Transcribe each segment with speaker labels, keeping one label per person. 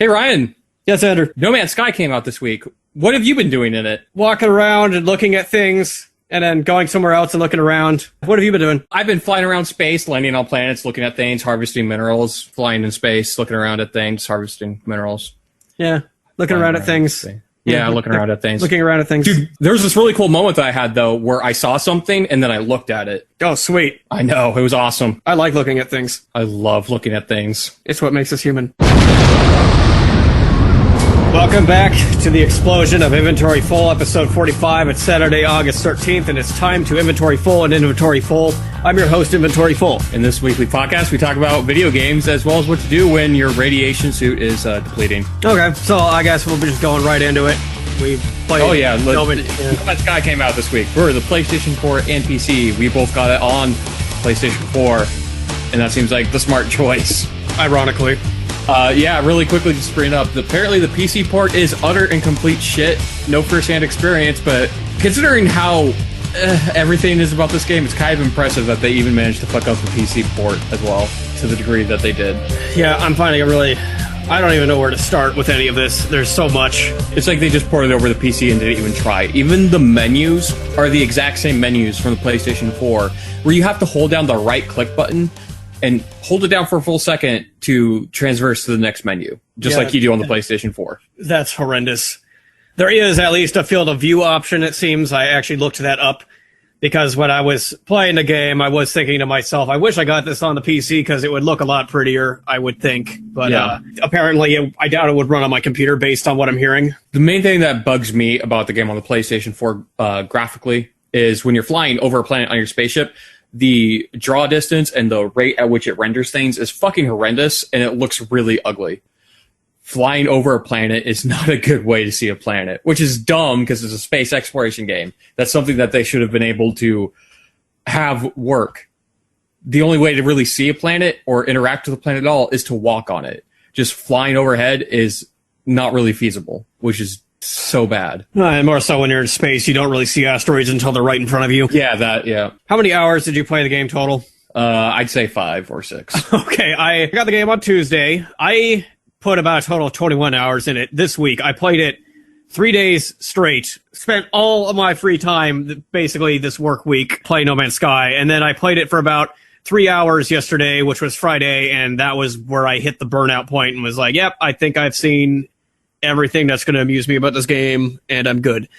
Speaker 1: Hey, Ryan.
Speaker 2: Yes, Andrew.
Speaker 1: No Man's Sky came out this week. What have you been doing in it?
Speaker 2: Walking around and looking at things, and then going somewhere else and looking around. What have you been doing?
Speaker 1: I've been flying around space, landing on planets, looking at things, harvesting minerals, flying in space, looking around at things, harvesting minerals.
Speaker 2: Yeah, looking around at things.
Speaker 1: Yeah, looking around at things.
Speaker 2: Looking around at things.
Speaker 1: Dude, there was this really cool moment that I had, though, where I saw something, and then I looked at it.
Speaker 2: Oh, sweet.
Speaker 1: I know, it was awesome.
Speaker 2: I like looking at things.
Speaker 1: I love looking at things.
Speaker 2: It's what makes us human. Welcome back to the explosion of Inventory Full, episode 45. It's Saturday, August 13th, and it's time to Inventory Full and Inventory Full. I'm your host, Inventory Full.
Speaker 1: In this weekly podcast, we talk about video games as well as what to do when your radiation suit is depleting.
Speaker 2: Okay, so I guess we'll be just going right into it. We played...
Speaker 1: Oh, yeah. No Man's Sky came out this week for the PlayStation 4 and PC. We both got it on PlayStation 4, and that seems like the smart choice.
Speaker 2: Ironically.
Speaker 1: Yeah, really quickly just bring it up. Apparently the PC port is utter and complete shit. No first-hand experience, but considering how everything is about this game, it's kind of impressive that they even managed to fuck up the PC port as well, to the degree that they did.
Speaker 2: Yeah, I'm finding it really... I don't even know where to start with any of this. There's so much.
Speaker 1: It's like they just ported it over the PC and didn't even try. Even the menus are the exact same menus from the PlayStation 4, where you have to hold down the right-click button and hold it down for a full second to transverse to the next menu, just like you do on the PlayStation 4.
Speaker 2: That's horrendous. There is at least a field of view option, it seems. I actually looked that up because when I was playing the game, I was thinking to myself, I wish I got this on the PC because it would look a lot prettier, I would think. But apparently, I doubt it would run on my computer based on what I'm hearing.
Speaker 1: The main thing that bugs me about the game on the PlayStation 4 graphically is when you're flying over a planet on your spaceship, the draw distance and the rate at which it renders things is fucking horrendous, and it looks really ugly. Flying over a planet is not a good way to see a planet, which is dumb because it's a space exploration game. That's something that they should have been able to have work. The only way to really see a planet or interact with a planet at all is to walk on it. Just flying overhead is not really feasible, which is so bad.
Speaker 2: And more so when you're in space, you don't really see asteroids until they're right in front of you.
Speaker 1: Yeah.
Speaker 2: How many hours did you play the game total?
Speaker 1: I'd say 5 or 6.
Speaker 2: Okay, I got the game on Tuesday. I put about a total of 21 hours in it this week. I played it 3 days straight. Spent all of my free time, basically this work week, playing No Man's Sky. And then I played it for about 3 hours yesterday, which was Friday, and that was where I hit the burnout point and was like, yep, I think I've seen everything that's going to amuse me about this game, and I'm good.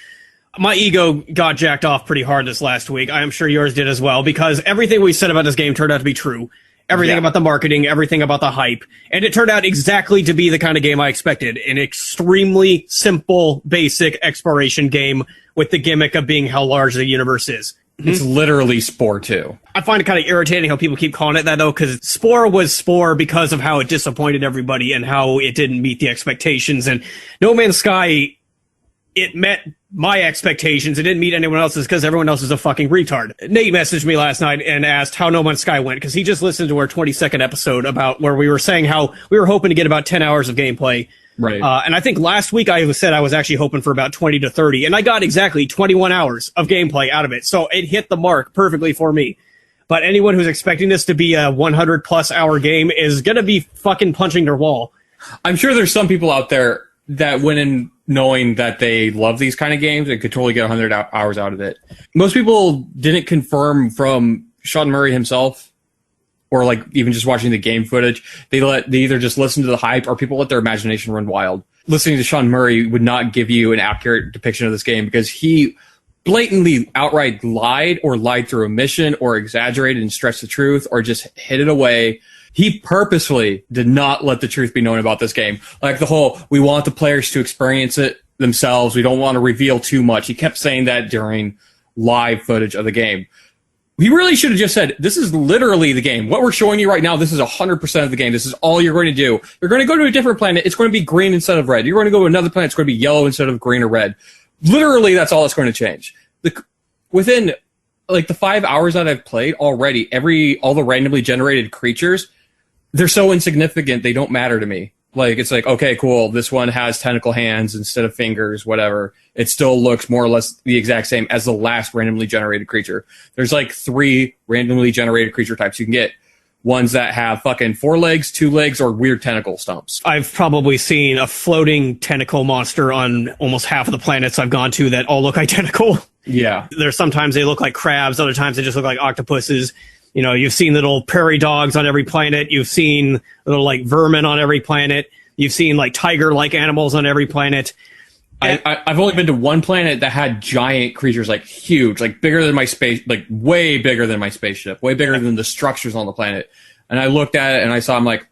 Speaker 2: My ego got jacked off pretty hard this last week. I am sure yours did as well, because everything we said about this game turned out to be true. Everything about the marketing, everything about the hype. And it turned out exactly to be the kind of game I expected. An extremely simple, basic exploration game with the gimmick of being how large the universe is.
Speaker 1: It's literally Spore 2.
Speaker 2: I find it kind of irritating how people keep calling it that, though, because Spore was Spore because of how it disappointed everybody and how it didn't meet the expectations. And No Man's Sky, it met my expectations. It didn't meet anyone else's because everyone else is a fucking retard. Nate messaged me last night and asked how No Man's Sky went because he just listened to our 22nd episode about where we were saying how we were hoping to get about 10 hours of gameplay.
Speaker 1: Right.
Speaker 2: And I think last week I said I was actually hoping for about 20 to 30, and I got exactly 21 hours of gameplay out of it. So it hit the mark perfectly for me. But anyone who's expecting this to be a 100 plus hour game is going to be fucking punching their wall.
Speaker 1: I'm sure there's some people out there that went in knowing that they love these kind of games and could totally get 100 hours out of it. Most people didn't confirm from Sean Murray himself, or like even just watching the game footage. They either just listen to the hype or people let their imagination run wild. Listening to Sean Murray would not give you an accurate depiction of this game because he blatantly outright lied through omission or exaggerated and stretched the truth or just hid it away. He purposefully did not let the truth be known about this game. Like the whole, we want the players to experience it themselves. We don't want to reveal too much. He kept saying that during live footage of the game. He really should have just said, this is literally the game. What we're showing you right now, this is 100% of the game. This is all you're going to do. You're going to go to a different planet. It's going to be green instead of red. You're going to go to another planet. It's going to be yellow instead of green or red. Literally, that's all that's going to change. Within like the 5 hours that I've played already, all the randomly generated creatures, they're so insignificant, they don't matter to me. Like, it's like, okay, cool, this one has tentacle hands instead of fingers, whatever. It still looks more or less the exact same as the last randomly generated creature. There's like 3 randomly generated creature types you can get. ones that have fucking 4 legs, 2 legs, or weird tentacle stumps.
Speaker 2: I've probably seen a floating tentacle monster on almost half of the planets I've gone to that all look identical.
Speaker 1: Yeah.
Speaker 2: There's sometimes they look like crabs, other times they just look like octopuses. You know, you've seen little prairie dogs on every planet. You've seen little like vermin on every planet. You've seen like tiger-like animals on every planet.
Speaker 1: I've only been to one planet that had giant creatures, like huge, like bigger than my space, like way bigger than my spaceship, way bigger than the structures on the planet. And I looked at it and I saw, I'm like,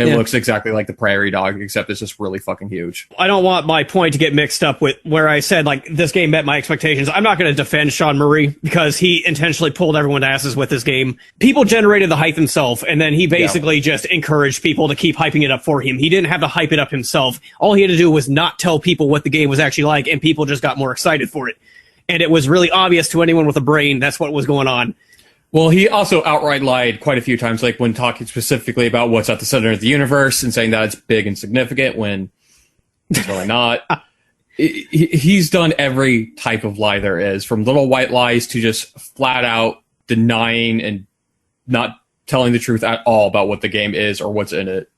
Speaker 1: it looks exactly like the prairie dog, except it's just really fucking huge.
Speaker 2: I don't want my point to get mixed up with where I said, like, this game met my expectations. I'm not going to defend Sean Murray because he intentionally pulled everyone's asses with this game. People generated the hype himself, and then he basically just encouraged people to keep hyping it up for him. He didn't have to hype it up himself. All he had to do was not tell people what the game was actually like, and people just got more excited for it. And it was really obvious to anyone with a brain that's what was going on.
Speaker 1: Well, he also outright lied quite a few times, like when talking specifically about what's at the center of the universe and saying that it's big and significant when it's really not. He's done every type of lie there is, from little white lies to just flat out denying and not telling the truth at all about what the game is or what's in it.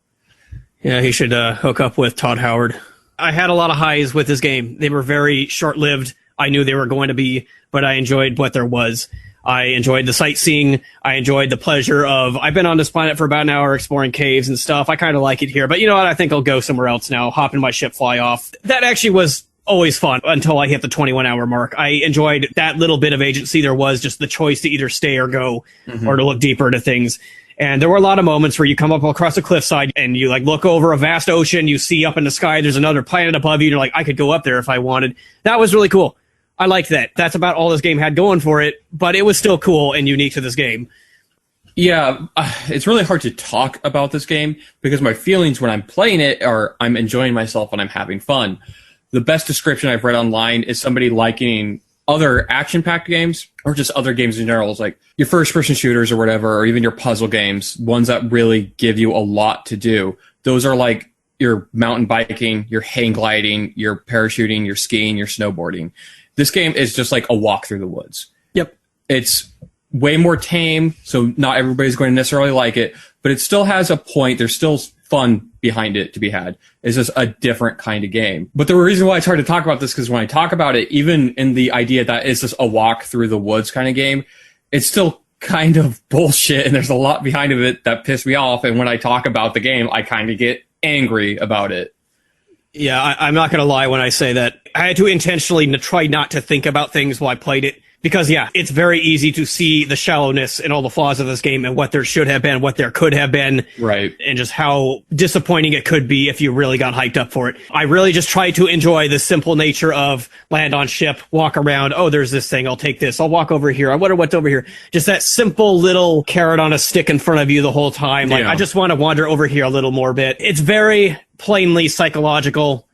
Speaker 2: Yeah, he should hook up with Todd Howard. I had a lot of highs with this game. They were very short-lived. I knew they were going to be, but I enjoyed what there was. I enjoyed the sightseeing. I enjoyed the pleasure of, I've been on this planet for about an hour exploring caves and stuff. I kind of like it here, but you know what? I think I'll go somewhere else now, hop in my ship, fly off. That actually was always fun until I hit the 21-hour mark. I enjoyed that little bit of agency there was, just the choice to either stay or go, or to look deeper into things. And there were a lot of moments where you come up across a cliffside and you like look over a vast ocean, you see up in the sky, there's another planet above you, and you're like, I could go up there if I wanted. That was really cool. I liked that. That's about all this game had going for it, but it was still cool and unique to this game.
Speaker 1: Yeah, it's really hard to talk about this game because my feelings when I'm playing it are I'm enjoying myself and I'm having fun. The best description I've read online is somebody likening other action-packed games or just other games in general. It's like your first-person shooters or whatever, or even your puzzle games, ones that really give you a lot to do. Those are like your mountain biking, your hang gliding, your parachuting, your skiing, your snowboarding. This game is just like a walk through the woods.
Speaker 2: Yep.
Speaker 1: It's way more tame, so not everybody's going to necessarily like it, but it still has a point. There's still fun behind it to be had. It's just a different kind of game. But the reason why it's hard to talk about this, because when I talk about it, even in the idea that it's just a walk through the woods kind of game, it's still kind of bullshit, and there's a lot behind of it that pissed me off, and when I talk about the game, I kind of get angry about it.
Speaker 2: Yeah, I'm not going to lie when I say that. I had to intentionally try not to think about things while I played it. Because, yeah, it's very easy to see the shallowness and all the flaws of this game and what there should have been, what there could have been.
Speaker 1: Right.
Speaker 2: And just how disappointing it could be if you really got hyped up for it. I really just tried to enjoy the simple nature of land on ship, walk around. Oh, there's this thing. I'll take this. I'll walk over here. I wonder what's over here. Just that simple little carrot on a stick in front of you the whole time. Like, I just want to wander over here a little more bit. It's very plainly psychological,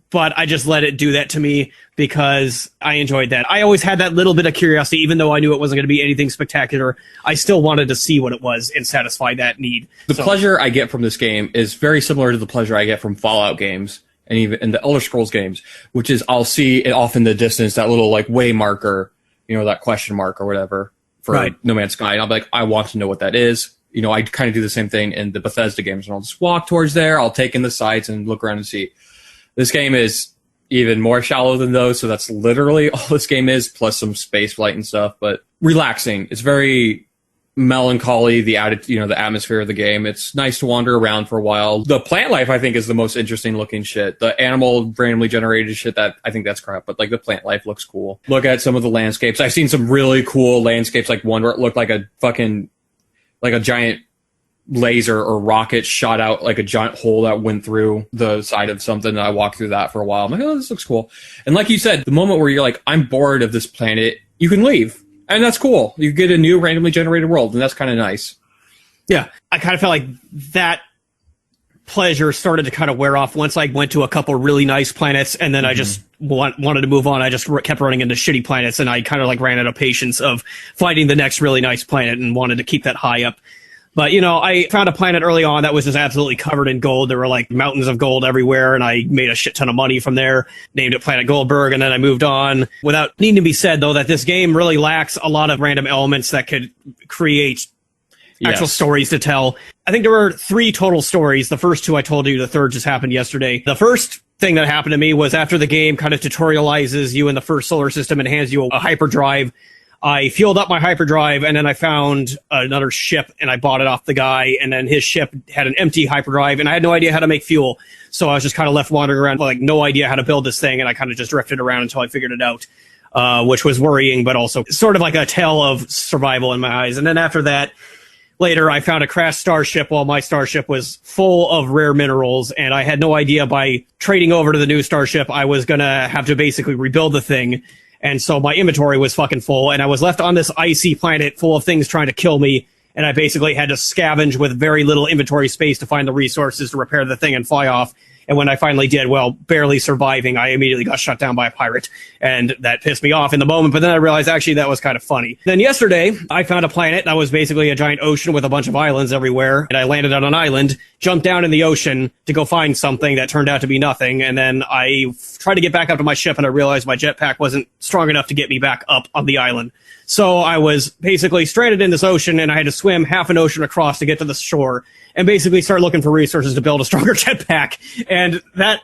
Speaker 2: but I just let it do that to me because I enjoyed that. I always had that little bit of curiosity, even though I knew it wasn't going to be anything spectacular. I still wanted to see what it was and satisfy that need.
Speaker 1: The pleasure I get from this game is very similar to the pleasure I get from Fallout games and even in the Elder Scrolls games, which is I'll see it off in the distance, that little like way marker, you know, that question mark or whatever for No Man's Sky. And I'm like, I want to know what that is. You know, I kind of do the same thing in the Bethesda games, and I'll just walk towards there. I'll take in the sights and look around and see. This game is even more shallow than those, so that's literally all this game is, plus some space flight and stuff, but relaxing. It's very melancholy, the atmosphere of the game. It's nice to wander around for a while. The plant life, I think, is the most interesting looking shit. The animal randomly generated shit, that I think that's crap, but like the plant life looks cool. Look at some of the landscapes. I've seen some really cool landscapes, like one where it looked like a fucking, like a giant laser or rocket shot out like a giant hole that went through the side of something, and I walked through that for a while. I'm like, oh, this looks cool. And like you said, the moment where you're like, I'm bored of this planet, you can leave. And that's cool. You get a new randomly generated world, and that's kind of nice.
Speaker 2: Yeah, I kind of felt like that pleasure started to kind of wear off once I went to a couple really nice planets, and then I just wanted to move on. I just kept running into shitty planets, and I kind of like ran out of patience of finding the next really nice planet and wanted to keep that high up. But, you know, I found a planet early on that was just absolutely covered in gold. There were like mountains of gold everywhere, and I made a shit ton of money from there, named it Planet Goldberg, and then I moved on. Without needing to be said, though, that this game really lacks a lot of random elements that could create actual
Speaker 1: Yes.
Speaker 2: stories to tell. I think there were 3 total stories. The first 2 I told you, the third just happened yesterday. The first thing that happened to me was after the game kind of tutorializes you in the first solar system and hands you a hyperdrive. I fueled up my hyperdrive, and then I found another ship, and I bought it off the guy, and then his ship had an empty hyperdrive, and I had no idea how to make fuel. So I was just kind of left wandering around, like no idea how to build this thing, and I kind of just drifted around until I figured it out, which was worrying, but also sort of like a tale of survival in my eyes. And then after that, later, I found a crashed starship while my starship was full of rare minerals, and I had no idea by trading over to the new starship I was going to have to basically rebuild the thing. And so my inventory was fucking full, and I was left on this icy planet full of things trying to kill me, and I basically had to scavenge with very little inventory space to find the resources to repair the thing and fly off. And when I finally did, well, barely surviving, I immediately got shot down by a pirate. And that pissed me off in the moment, but then I realized actually that was kind of funny. Then yesterday, I found a planet that was basically a giant ocean with a bunch of islands everywhere. And I landed on an island, jumped down in the ocean to go find something that turned out to be nothing. And then I tried to get back up to my ship, and I realized my jetpack wasn't strong enough to get me back up on the island. So I was basically stranded in this ocean, and I had to swim half an ocean across to get to the shore and basically start looking for resources to build a stronger jetpack. And that,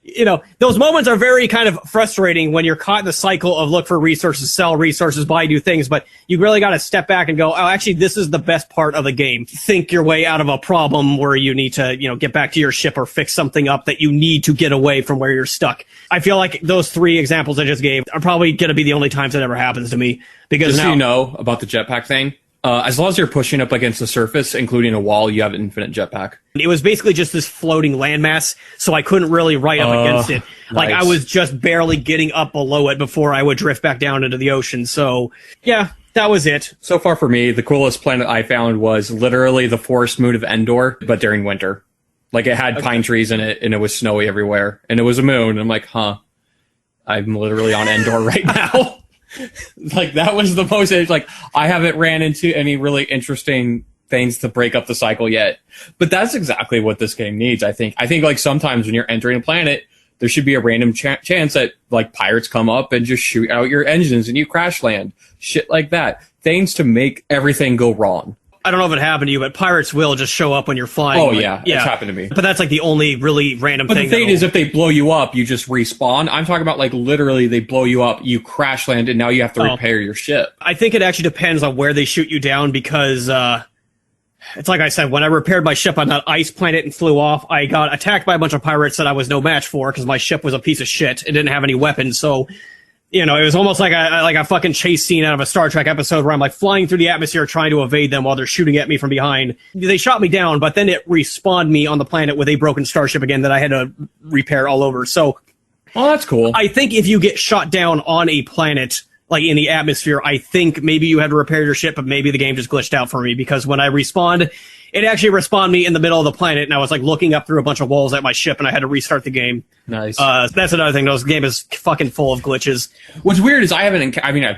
Speaker 2: you know, those moments are very kind of frustrating when you're caught in the cycle of look for resources, sell resources, buy new things, but you really got to step back and go, oh, actually, this is the best part of the game. Think your way out of a problem where you need to, you know, get back to your ship or fix something up that you need to get away from where you're stuck. I feel like those 3 examples I just gave are probably going to be the only times that ever happens to me. Because
Speaker 1: Just
Speaker 2: now,
Speaker 1: so you know about the jetpack thing, as long as you're pushing up against the surface, including a wall, you have an infinite jetpack.
Speaker 2: it was basically just this floating landmass, so I couldn't really ride up against it. Like,
Speaker 1: nice.
Speaker 2: I was just barely getting up below it before I would drift back down into the ocean. So, yeah, that was it.
Speaker 1: So far for me, the coolest planet I found was literally the forest moon of Endor, but during winter. Like, it had pine trees in it, and it was snowy everywhere. And it was a moon, and I'm like, huh, I'm literally on Endor right now. Like, that was the most, like, I haven't ran into any really interesting things to break up the cycle yet. But that's exactly what this game needs, I think. I think, like, sometimes when you're entering a planet, there should be a random chance that, like, pirates come up and just shoot out your engines and you crash land. Shit like that. Things to make everything go wrong.
Speaker 2: I don't know if it happened to you, but pirates will just show up when you're flying.
Speaker 1: Oh,
Speaker 2: like,
Speaker 1: yeah. It's happened to me.
Speaker 2: But that's like the only really random
Speaker 1: But
Speaker 2: thing.
Speaker 1: the thing is, if they blow you up, you just respawn. I'm talking about, like, literally they blow you up, you crash land, and now you have to repair your ship.
Speaker 2: I think it actually depends on where they shoot you down because, it's like I said, when I repaired my ship on that ice planet and flew off, I got attacked by a bunch of pirates that I was no match for because my ship was a piece of shit. It didn't have any weapons, so... You know, it was almost like a fucking chase scene out of a Star Trek episode where I'm like flying through the atmosphere trying to evade them while they're shooting at me from behind. They shot me down, but then it respawned me on the planet with a broken starship again that I had to repair all over. So,
Speaker 1: Oh, that's cool.
Speaker 2: I think if you get shot down on a planet, like in the atmosphere, I think maybe you had to repair your ship, but maybe the game just glitched out for me because when I respawned, it actually respawned me in the middle of the planet, and I was like looking up through a bunch of walls at my ship, and I had to restart the game.
Speaker 1: Nice.
Speaker 2: That's another thing. This game is fucking full of glitches.
Speaker 1: What's weird is I've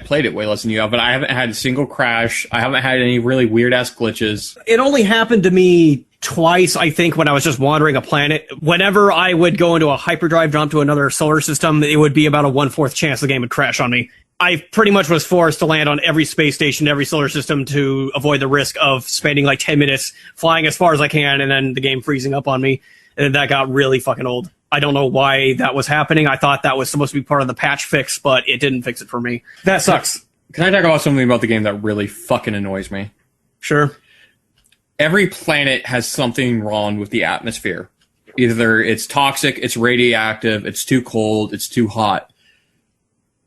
Speaker 1: played it way less than you have, but I haven't had a single crash. I haven't had any really weird-ass glitches.
Speaker 2: It only happened to me twice, I think, when I was just wandering a planet. Whenever I would go into a hyperdrive jump to another solar system, it would be about a 1/4 chance the game would crash on me. I pretty much was forced to land on every space station, every solar system to avoid the risk of spending like 10 minutes flying as far as I can and then the game freezing up on me. And that got really fucking old. I don't know why that was happening. I thought that was supposed to be part of the patch fix, but it didn't fix it for me. That sucks.
Speaker 1: Can I talk about something about the game that really fucking annoys me?
Speaker 2: Sure.
Speaker 1: Every planet has something wrong with the atmosphere. Either it's toxic, it's radioactive, it's too cold, it's too hot.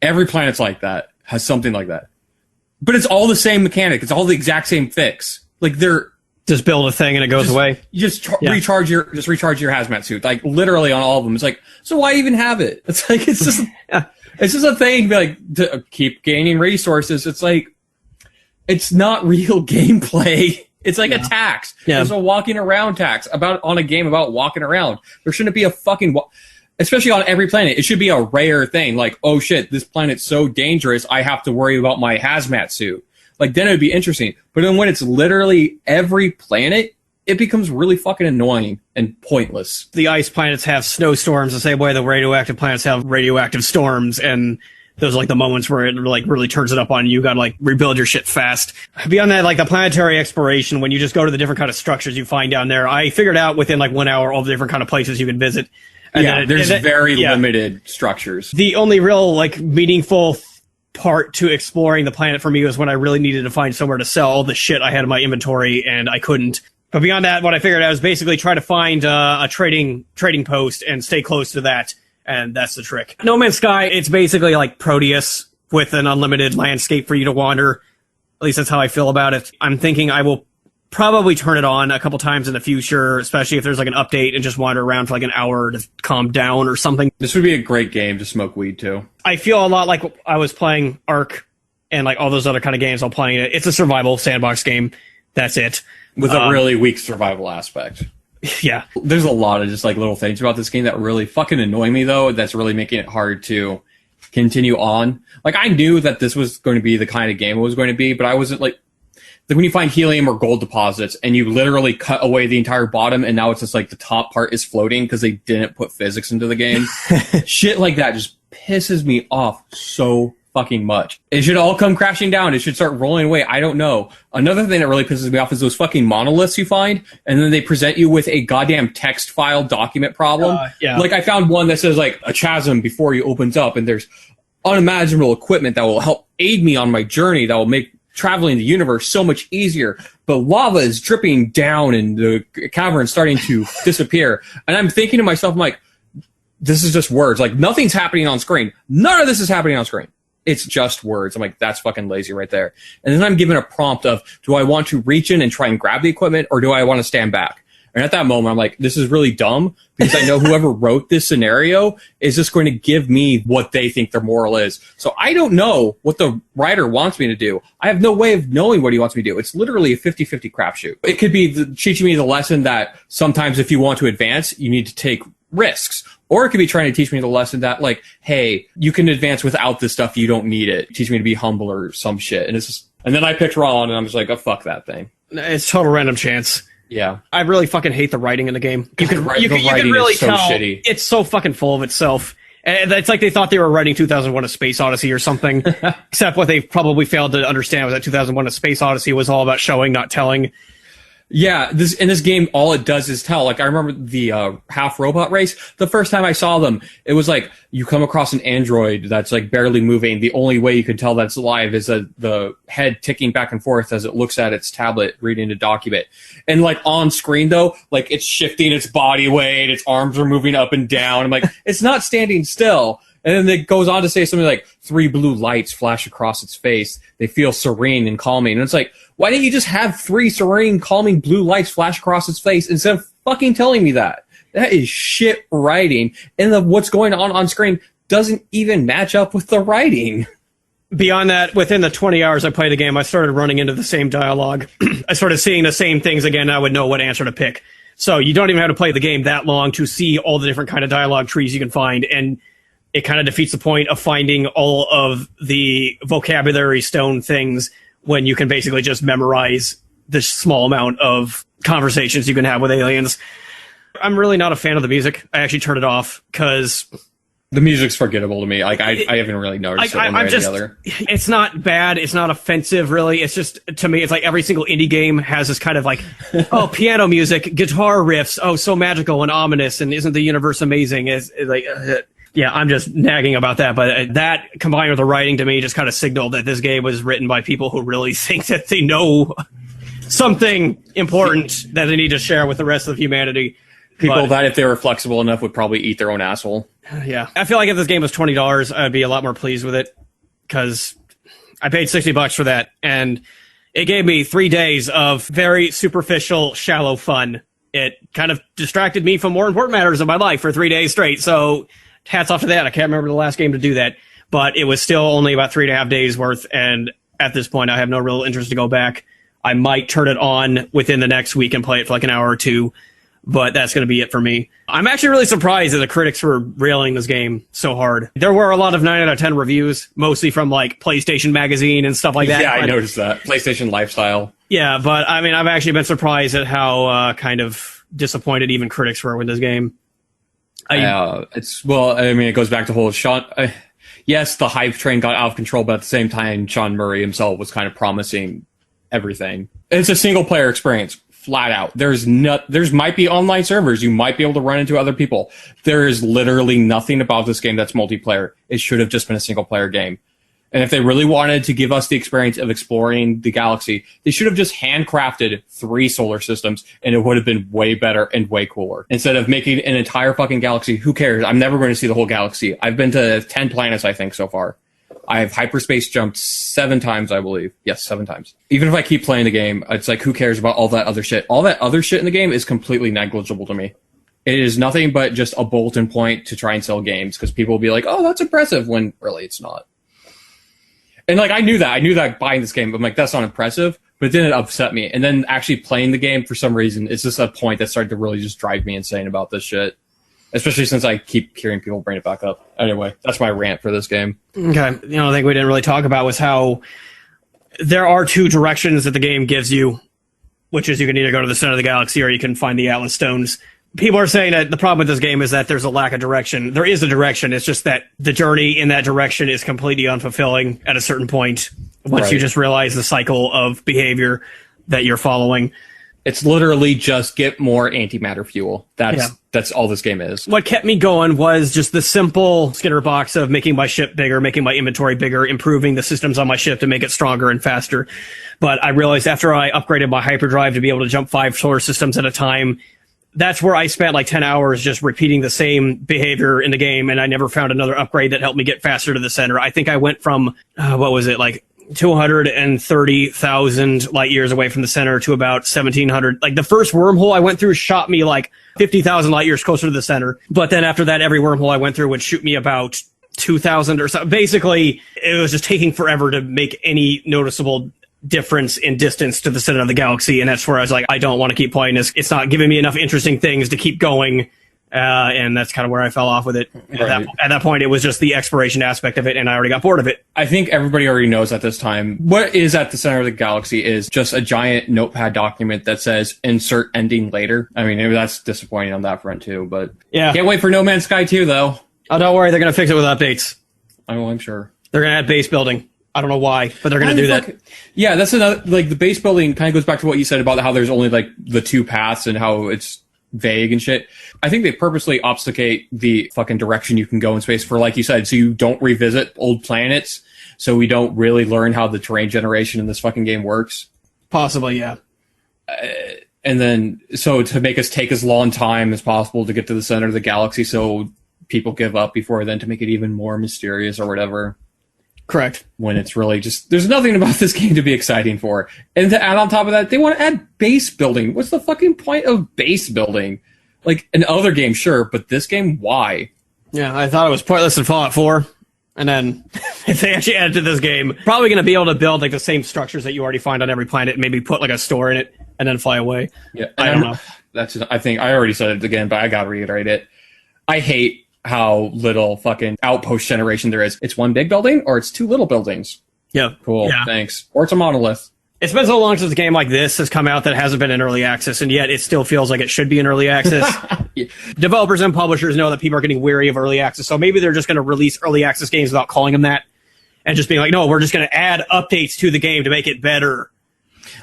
Speaker 1: Every planet's like that, has something like that. But it's all the same mechanic. It's all the exact same fix. Like, they're...
Speaker 2: Just build a thing and it goes away.
Speaker 1: You just recharge your hazmat suit. Like, literally on all of them. It's like, so why even have it? It's like, it's just... It's just a thing, like, to keep gaining resources. It's like, it's not real gameplay. It's like a tax.
Speaker 2: Yeah.
Speaker 1: It's a walking around tax on a game about walking around. There shouldn't be a fucking... Especially on every planet, it should be a rare thing. Like, oh shit, this planet's so dangerous, I have to worry about my hazmat suit. Like, then it would be interesting. But then when it's literally every planet, it becomes really fucking annoying and pointless.
Speaker 2: The ice planets have snowstorms the same way the radioactive planets have radioactive storms, and those are like the moments where it like really turns it up on you. You gotta like rebuild your shit fast. Beyond that, like the planetary exploration, when you just go to the different kind of structures you find down there, I figured out within like 1 hour all the different kind of places you can visit. And
Speaker 1: there's very limited structures.
Speaker 2: The only real like meaningful part to exploring the planet for me was when I really needed to find somewhere to sell all the shit I had in my inventory, and I couldn't. But beyond that, what I figured out was basically try to find a trading post and stay close to that, and that's the trick. No Man's Sky, it's basically like Proteus with an unlimited landscape for you to wander. At least that's how I feel about it. I'm thinking I will probably turn it on a couple times in the future, especially if there's like an update, and just wander around for like an hour to calm down or something.
Speaker 1: This would be a great game to smoke weed to.
Speaker 2: I feel a lot like I was playing Ark and like all those other kind of games I'm playing. It's a survival sandbox game. That's it.
Speaker 1: With a really weak survival aspect.
Speaker 2: Yeah.
Speaker 1: There's a lot of just like little things about this game that really fucking annoy me though, that's really making it hard to continue on. Like I knew that this was going to be the kind of game it was going to be, but I wasn't like when you find helium or gold deposits and you literally cut away the entire bottom and now it's just like the top part is floating because they didn't put physics into the game. Shit like that just pisses me off so fucking much. It should all come crashing down. It should start rolling away. I don't know. Another thing that really pisses me off is those fucking monoliths you find, and then they present you with a goddamn text file document problem.
Speaker 2: Yeah.
Speaker 1: Like I found one that says like a chasm before you opens up, and there's unimaginable equipment that will help aid me on my journey that will make traveling the universe so much easier. But lava is dripping down and the cavern starting to disappear. And I'm thinking to myself, I'm like, this is just words. Like nothing's happening on screen. None of this is happening on screen. It's just words. I'm like, that's fucking lazy right there. And then I'm given a prompt of, do I want to reach in and try and grab the equipment, or do I want to stand back? And at that moment, I'm like, this is really dumb, because I know whoever wrote this scenario is just going to give me what they think their moral is. So I don't know what the writer wants me to do. I have no way of knowing what he wants me to do. It's literally a 50-50 crapshoot. It could be teaching me the lesson that sometimes if you want to advance, you need to take risks. Or it could be trying to teach me the lesson that, like, hey, you can advance without this stuff. You don't need it. Teach me to be humble or some shit. And it's just, and then I picked wrong, and I'm just like, oh, fuck that thing.
Speaker 2: It's total random chance.
Speaker 1: Yeah.
Speaker 2: I really fucking hate the writing in the game. You can
Speaker 1: writing
Speaker 2: really
Speaker 1: is so
Speaker 2: tell
Speaker 1: shitty.
Speaker 2: It's so fucking full of itself. And it's like they thought they were writing 2001: A Space Odyssey or something. Except what they probably failed to understand was that 2001: A Space Odyssey was all about showing, not telling.
Speaker 1: Yeah, this game, all it does is tell. Like, I remember the half robot race. The first time I saw them, it was like you come across an android that's like barely moving. The only way you can tell that's alive is the head ticking back and forth as it looks at its tablet reading a document. And like on screen though, like it's shifting its body weight, its arms are moving up and down. I'm like, it's not standing still. And then it goes on to say something like 3 blue lights flash across its face. They feel serene and calming. And it's like, why didn't you just have 3 serene, calming blue lights flash across its face instead of fucking telling me that? That is shit writing. And what's going on screen doesn't even match up with the writing.
Speaker 2: Beyond that, within the 20 hours I played the game, I started running into the same dialogue. I started seeing the same things again, and I would know what answer to pick. So you don't even have to play the game that long to see all the different kind of dialogue trees you can find. And it kind of defeats the point of finding all of the vocabulary stone things when you can basically just memorize this small amount of conversations you can have with aliens. I'm really not a fan of the music. I actually turned it off because
Speaker 1: the music's forgettable to me. Like I haven't really noticed it one way or the other.
Speaker 2: It's not bad. It's not offensive, really. It's just, to me, it's like every single indie game has this kind of like, oh, piano music, guitar riffs, oh, so magical and ominous, and isn't the universe amazing? It's like... Yeah, I'm just nagging about that, but that combined with the writing to me just kind of signaled that this game was written by people who really think that they know something important that they need to share with the rest of humanity.
Speaker 1: People that, if they were flexible enough, would probably eat their own asshole.
Speaker 2: Yeah. I feel like if this game was $20, I'd be a lot more pleased with it, because I paid $60 for that, and it gave me 3 days of very superficial, shallow fun. It kind of distracted me from more important matters in my life for 3 days straight, so... hats off to that. I can't remember the last game to do that, but it was still only about 3.5 days worth. And at this point, I have no real interest to go back. I might turn it on within the next week and play it for like an hour or two, but that's going to be it for me. I'm actually really surprised that the critics were railing this game so hard. There were a lot of 9 out of 10 reviews, mostly from like PlayStation Magazine and stuff like that.
Speaker 1: Yeah, I noticed that. PlayStation Lifestyle.
Speaker 2: Yeah, but I mean, I've actually been surprised at how kind of disappointed even critics were with this game.
Speaker 1: It goes back to whole shot. yes, the hype train got out of control, but at the same time, Sean Murray himself was kind of promising everything. It's a single player experience, flat out. There's might be online servers. You might be able to run into other people. There is literally nothing about this game that's multiplayer. It should have just been a single player game. And if they really wanted to give us the experience of exploring the galaxy, they should have just handcrafted 3 solar systems, and it would have been way better and way cooler. Instead of making an entire fucking galaxy, who cares? I'm never going to see the whole galaxy. I've been to 10 planets, I think, so far. I've hyperspace jumped 7 times, I believe. Yes, 7 times. Even if I keep playing the game, it's like, who cares about all that other shit? All that other shit in the game is completely negligible to me. It is nothing but just a bulletin point to try and sell games, because people will be like, oh, that's impressive, when really it's not. And like, I knew that buying this game, I'm like, that's not impressive, but then it upset me. And then actually playing the game, for some reason, it's just a point that started to really just drive me insane about this shit. Especially since I keep hearing people bring it back up. Anyway, that's my rant for this game. Okay.
Speaker 2: The only thing we didn't really talk about was how there are 2 directions that the game gives you, which is you can either go to the center of the galaxy or you can find the Atlas Stones. People are saying that the problem with this game is that there's a lack of direction. There is a direction. It's just that the journey in that direction is completely unfulfilling at a certain point once you just realize the cycle of behavior that you're following.
Speaker 1: It's literally just get more antimatter fuel. That's all this game is.
Speaker 2: What kept me going was just the simple Skinner box of making my ship bigger, making my inventory bigger, improving the systems on my ship to make it stronger and faster. But I realized after I upgraded my hyperdrive to be able to jump 5 solar systems at a time, that's where I spent like 10 hours just repeating the same behavior in the game, and I never found another upgrade that helped me get faster to the center. I think I went from, 230,000 light years away from the center to about 1,700. Like, the first wormhole I went through shot me like 50,000 light years closer to the center. But then after that, every wormhole I went through would shoot me about 2,000 or so. Basically, it was just taking forever to make any noticeable difference in distance to the center of the galaxy, and that's where I was like, I don't want to keep playing this. It's not giving me enough interesting things to keep going, and that's kind of where I fell off with it. Right. At that point, it was just the exploration aspect of it, and I already got bored of it.
Speaker 1: I think everybody already knows at this time, what is at the center of the galaxy is just a giant notepad document that says, insert ending later. I mean, maybe that's disappointing on that front, too, but
Speaker 2: yeah.
Speaker 1: Can't wait for No Man's Sky 2, though.
Speaker 2: Oh, don't worry, they're going to fix it with updates.
Speaker 1: Oh, I'm sure.
Speaker 2: They're going to add base building. I don't know why, but they're going to do that.
Speaker 1: Yeah, that's another, like, the base building kind of goes back to what you said about how there's only, like, the 2 paths and how it's vague and shit. I think they purposely obfuscate the fucking direction you can go in space for, like you said, so you don't revisit old planets, so we don't really learn how the terrain generation in this fucking game works.
Speaker 2: Possibly, yeah.
Speaker 1: And then, so to make us take as long time as possible to get to the center of the galaxy so people give up before then to make it even more mysterious or whatever.
Speaker 2: Correct.
Speaker 1: When it's really just, there's nothing about this game to be exciting for. And to add on top of that, they want to add base building. What's the fucking point of base building? Like, in other games, sure, but this game, why?
Speaker 2: Yeah, I thought it was pointless in Fallout 4. And then, if they actually added to this game, probably going to be able to build, like, the same structures that you already find on every planet, maybe put, like, a store in it, and then fly away.
Speaker 1: Yeah, I don't know. I think, I already said it again, but I gotta reiterate it. I hate how little fucking outpost generation there is. It's one big building, or it's 2 little buildings.
Speaker 2: Yeah.
Speaker 1: Cool,
Speaker 2: yeah.
Speaker 1: Thanks. Or it's a monolith.
Speaker 2: It's been so long since a game like this has come out that hasn't been in early access, and yet it still feels like it should be in early access. Yeah. Developers and publishers know that people are getting weary of early access, so maybe they're just going to release early access games without calling them that, and just being like, no, we're just going to add updates to the game to make it better.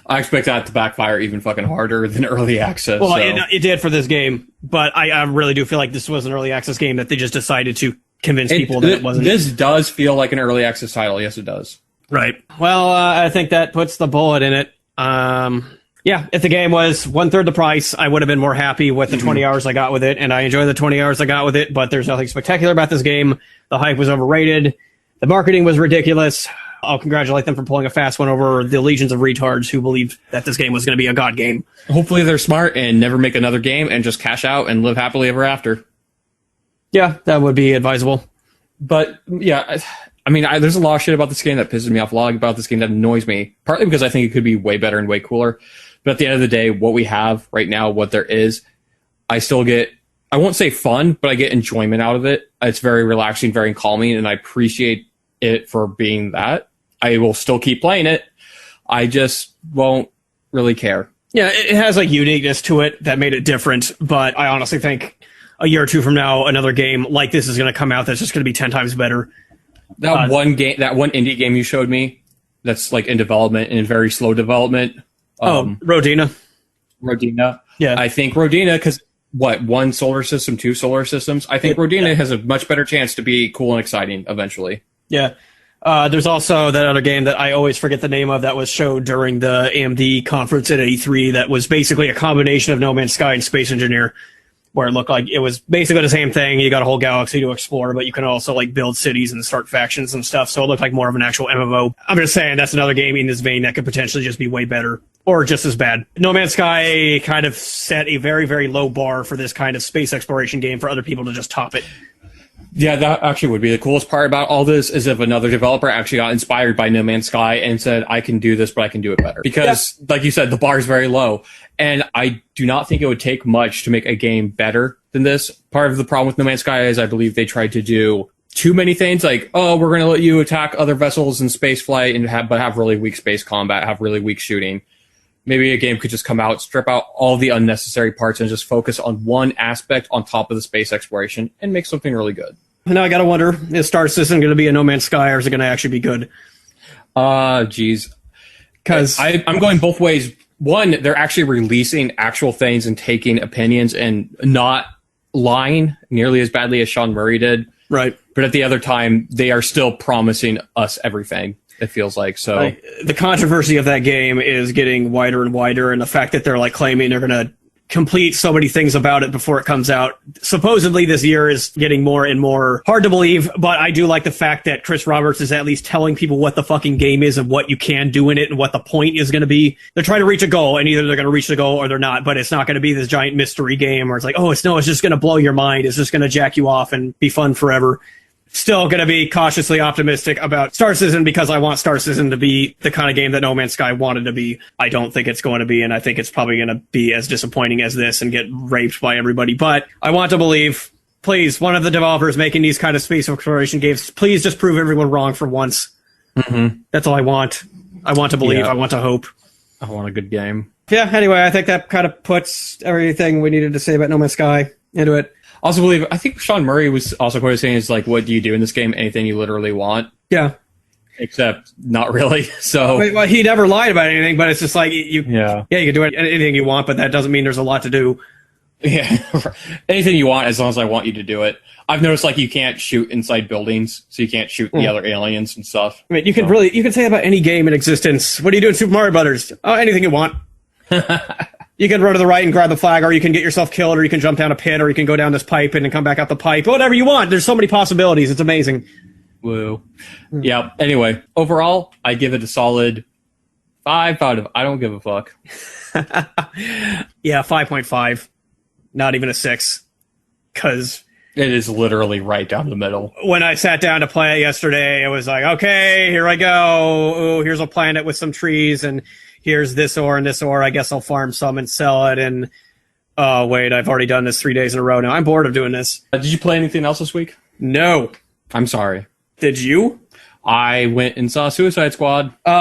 Speaker 1: I expect that to backfire even fucking harder than early access.
Speaker 2: Well,
Speaker 1: so.
Speaker 2: it did for this game, but I really do feel like this was an early access game that they just decided to convince people that it wasn't.
Speaker 1: This does feel like an early access title. Yes, it does.
Speaker 2: Right. Well, I think that puts the bullet in it. Yeah, if the game was 1/3 the price, I would have been more happy with the 20 hours I got with it, and I enjoyed the 20 hours I got with it, but there's nothing spectacular about this game. The hype was overrated. The marketing was ridiculous. I'll congratulate them for pulling a fast one over the legions of retards who believed that this game was going to be a god game.
Speaker 1: Hopefully they're smart and never make another game and just cash out and live happily ever after.
Speaker 2: Yeah, that would be advisable.
Speaker 1: But, yeah, I mean, there's a lot of shit about this game that pisses me off, a lot about this game that annoys me, partly because I think it could be way better and way cooler. But at the end of the day, what we have right now, what there is, I still get, I won't say fun, but I get enjoyment out of it. It's very relaxing, very calming, and I appreciate it for being that. I will still keep playing it. I just won't really care.
Speaker 2: Yeah, it has like uniqueness to it that made it different, but I honestly think a year or two from now, another game like this is going to come out that's just going to be 10 times better.
Speaker 1: That one game, that one indie game you showed me, that's like in development and in very slow development.
Speaker 2: Rodina.
Speaker 1: Rodina.
Speaker 2: Yeah.
Speaker 1: I think Rodina, because one solar system, two solar systems. I think Rodina has a much better chance to be cool and exciting eventually.
Speaker 2: Yeah. There's also that other game that I always forget the name of that was showed during the AMD conference at E3 that was basically a combination of No Man's Sky and Space Engineer, where it looked like it was basically the same thing. You got a whole galaxy to explore, but you can also like build cities and start factions and stuff. So it looked like more of an actual MMO. I'm just saying that's another game in this vein that could potentially just be way better or just as bad. No Man's Sky kind of set a very, very low bar for this kind of space exploration game for other people to just top it.
Speaker 1: Yeah, that actually would be the coolest part about all this is if another developer actually got inspired by No Man's Sky and said, I can do this, but I can do it better. Because, like you said, the bar is very low. And I do not think it would take much to make a game better than this. Part of the problem with No Man's Sky is I believe they tried to do too many things like, oh, we're going to let you attack other vessels in space flight and have really weak space combat, have really weak shooting. Maybe a game could just come out, strip out all the unnecessary parts, and just focus on one aspect on top of the space exploration and make something really good.
Speaker 2: Now I gotta wonder, is Star Citizen going to be a No Man's Sky, or is it going to actually be good?
Speaker 1: Geez. Because I'm going both ways. One, they're actually releasing actual things and taking opinions and not lying nearly as badly as Sean Murray did.
Speaker 2: Right.
Speaker 1: But at the other time, they are still promising us everything. It feels like so.
Speaker 2: The controversy of that game is getting wider and wider, and the fact that they're like claiming they're going to complete so many things about it before it comes out. Supposedly this year is getting more and more hard to believe, but I do like the fact that Chris Roberts is at least telling people what the fucking game is and what you can do in it and what the point is going to be. They're trying to reach a goal, and either they're going to reach the goal or they're not, but it's not going to be this giant mystery game where it's like, oh, it's just going to blow your mind. It's just going to jack you off and be fun forever. Still going to be cautiously optimistic about Star Citizen because I want Star Citizen to be the kind of game that No Man's Sky wanted to be. I don't think it's going to be, and I think it's probably going to be as disappointing as this and get raped by everybody. But I want to believe, please, one of the developers making these kind of space exploration games, please just prove everyone wrong for once. Mm-hmm. That's all I want. I want to believe. Yeah. I want to hope.
Speaker 1: I want a good game.
Speaker 2: Yeah, anyway, I think that kind of puts everything we needed to say about No Man's Sky into it.
Speaker 1: Also believe, I think Sean Murray was also quite saying is like, what do you do in this game? Anything you literally want.
Speaker 2: Yeah.
Speaker 1: Except not really. So
Speaker 2: well, he never lied about anything, but it's just like you can do anything you want, but that doesn't mean there's a lot to do.
Speaker 1: Yeah. Anything you want as long as I want you to do it. I've noticed like you can't shoot inside buildings, so you can't shoot the other aliens and stuff.
Speaker 2: I mean, you can say about any game in existence. What do you do in Super Mario Brothers? Oh, anything you want. You can run to the right and grab the flag, or you can get yourself killed, or you can jump down a pit, or you can go down this pipe and then come back out the pipe. Whatever you want. There's so many possibilities. It's amazing.
Speaker 1: Woo. Yeah. Anyway, overall, I give it a solid 5 out of I don't give a fuck.
Speaker 2: Yeah, 5.5. Not even a 6. Because
Speaker 1: it is literally right down the middle.
Speaker 2: When I sat down to play it yesterday, it was like, okay, here I go. Oh, here's a planet with some trees, and here's this ore and this ore. I guess I'll farm some and sell it. And oh, wait, I've already done this 3 days in a row now. I'm bored of doing this.
Speaker 1: Did you play anything else this week?
Speaker 2: No.
Speaker 1: I'm sorry.
Speaker 2: Did you?
Speaker 1: I went and saw Suicide Squad.
Speaker 2: Oh,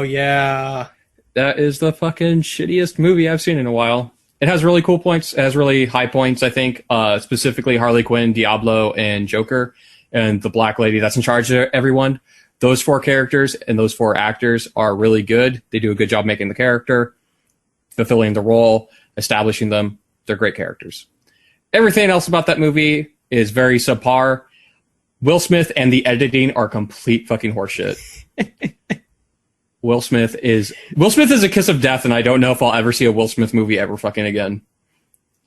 Speaker 2: yeah.
Speaker 1: That is the fucking shittiest movie I've seen in a while. It has really cool points. It has really high points, I think. Specifically Harley Quinn, Diablo, and Joker, and the black lady that's in charge of everyone. Those 4 characters and those 4 actors are really good. They do a good job making the character, fulfilling the role, establishing them. They're great characters. Everything else about that movie is very subpar. Will Smith and the editing are complete fucking horseshit. Will Smith is a kiss of death, and I don't know if I'll ever see a Will Smith movie ever fucking again.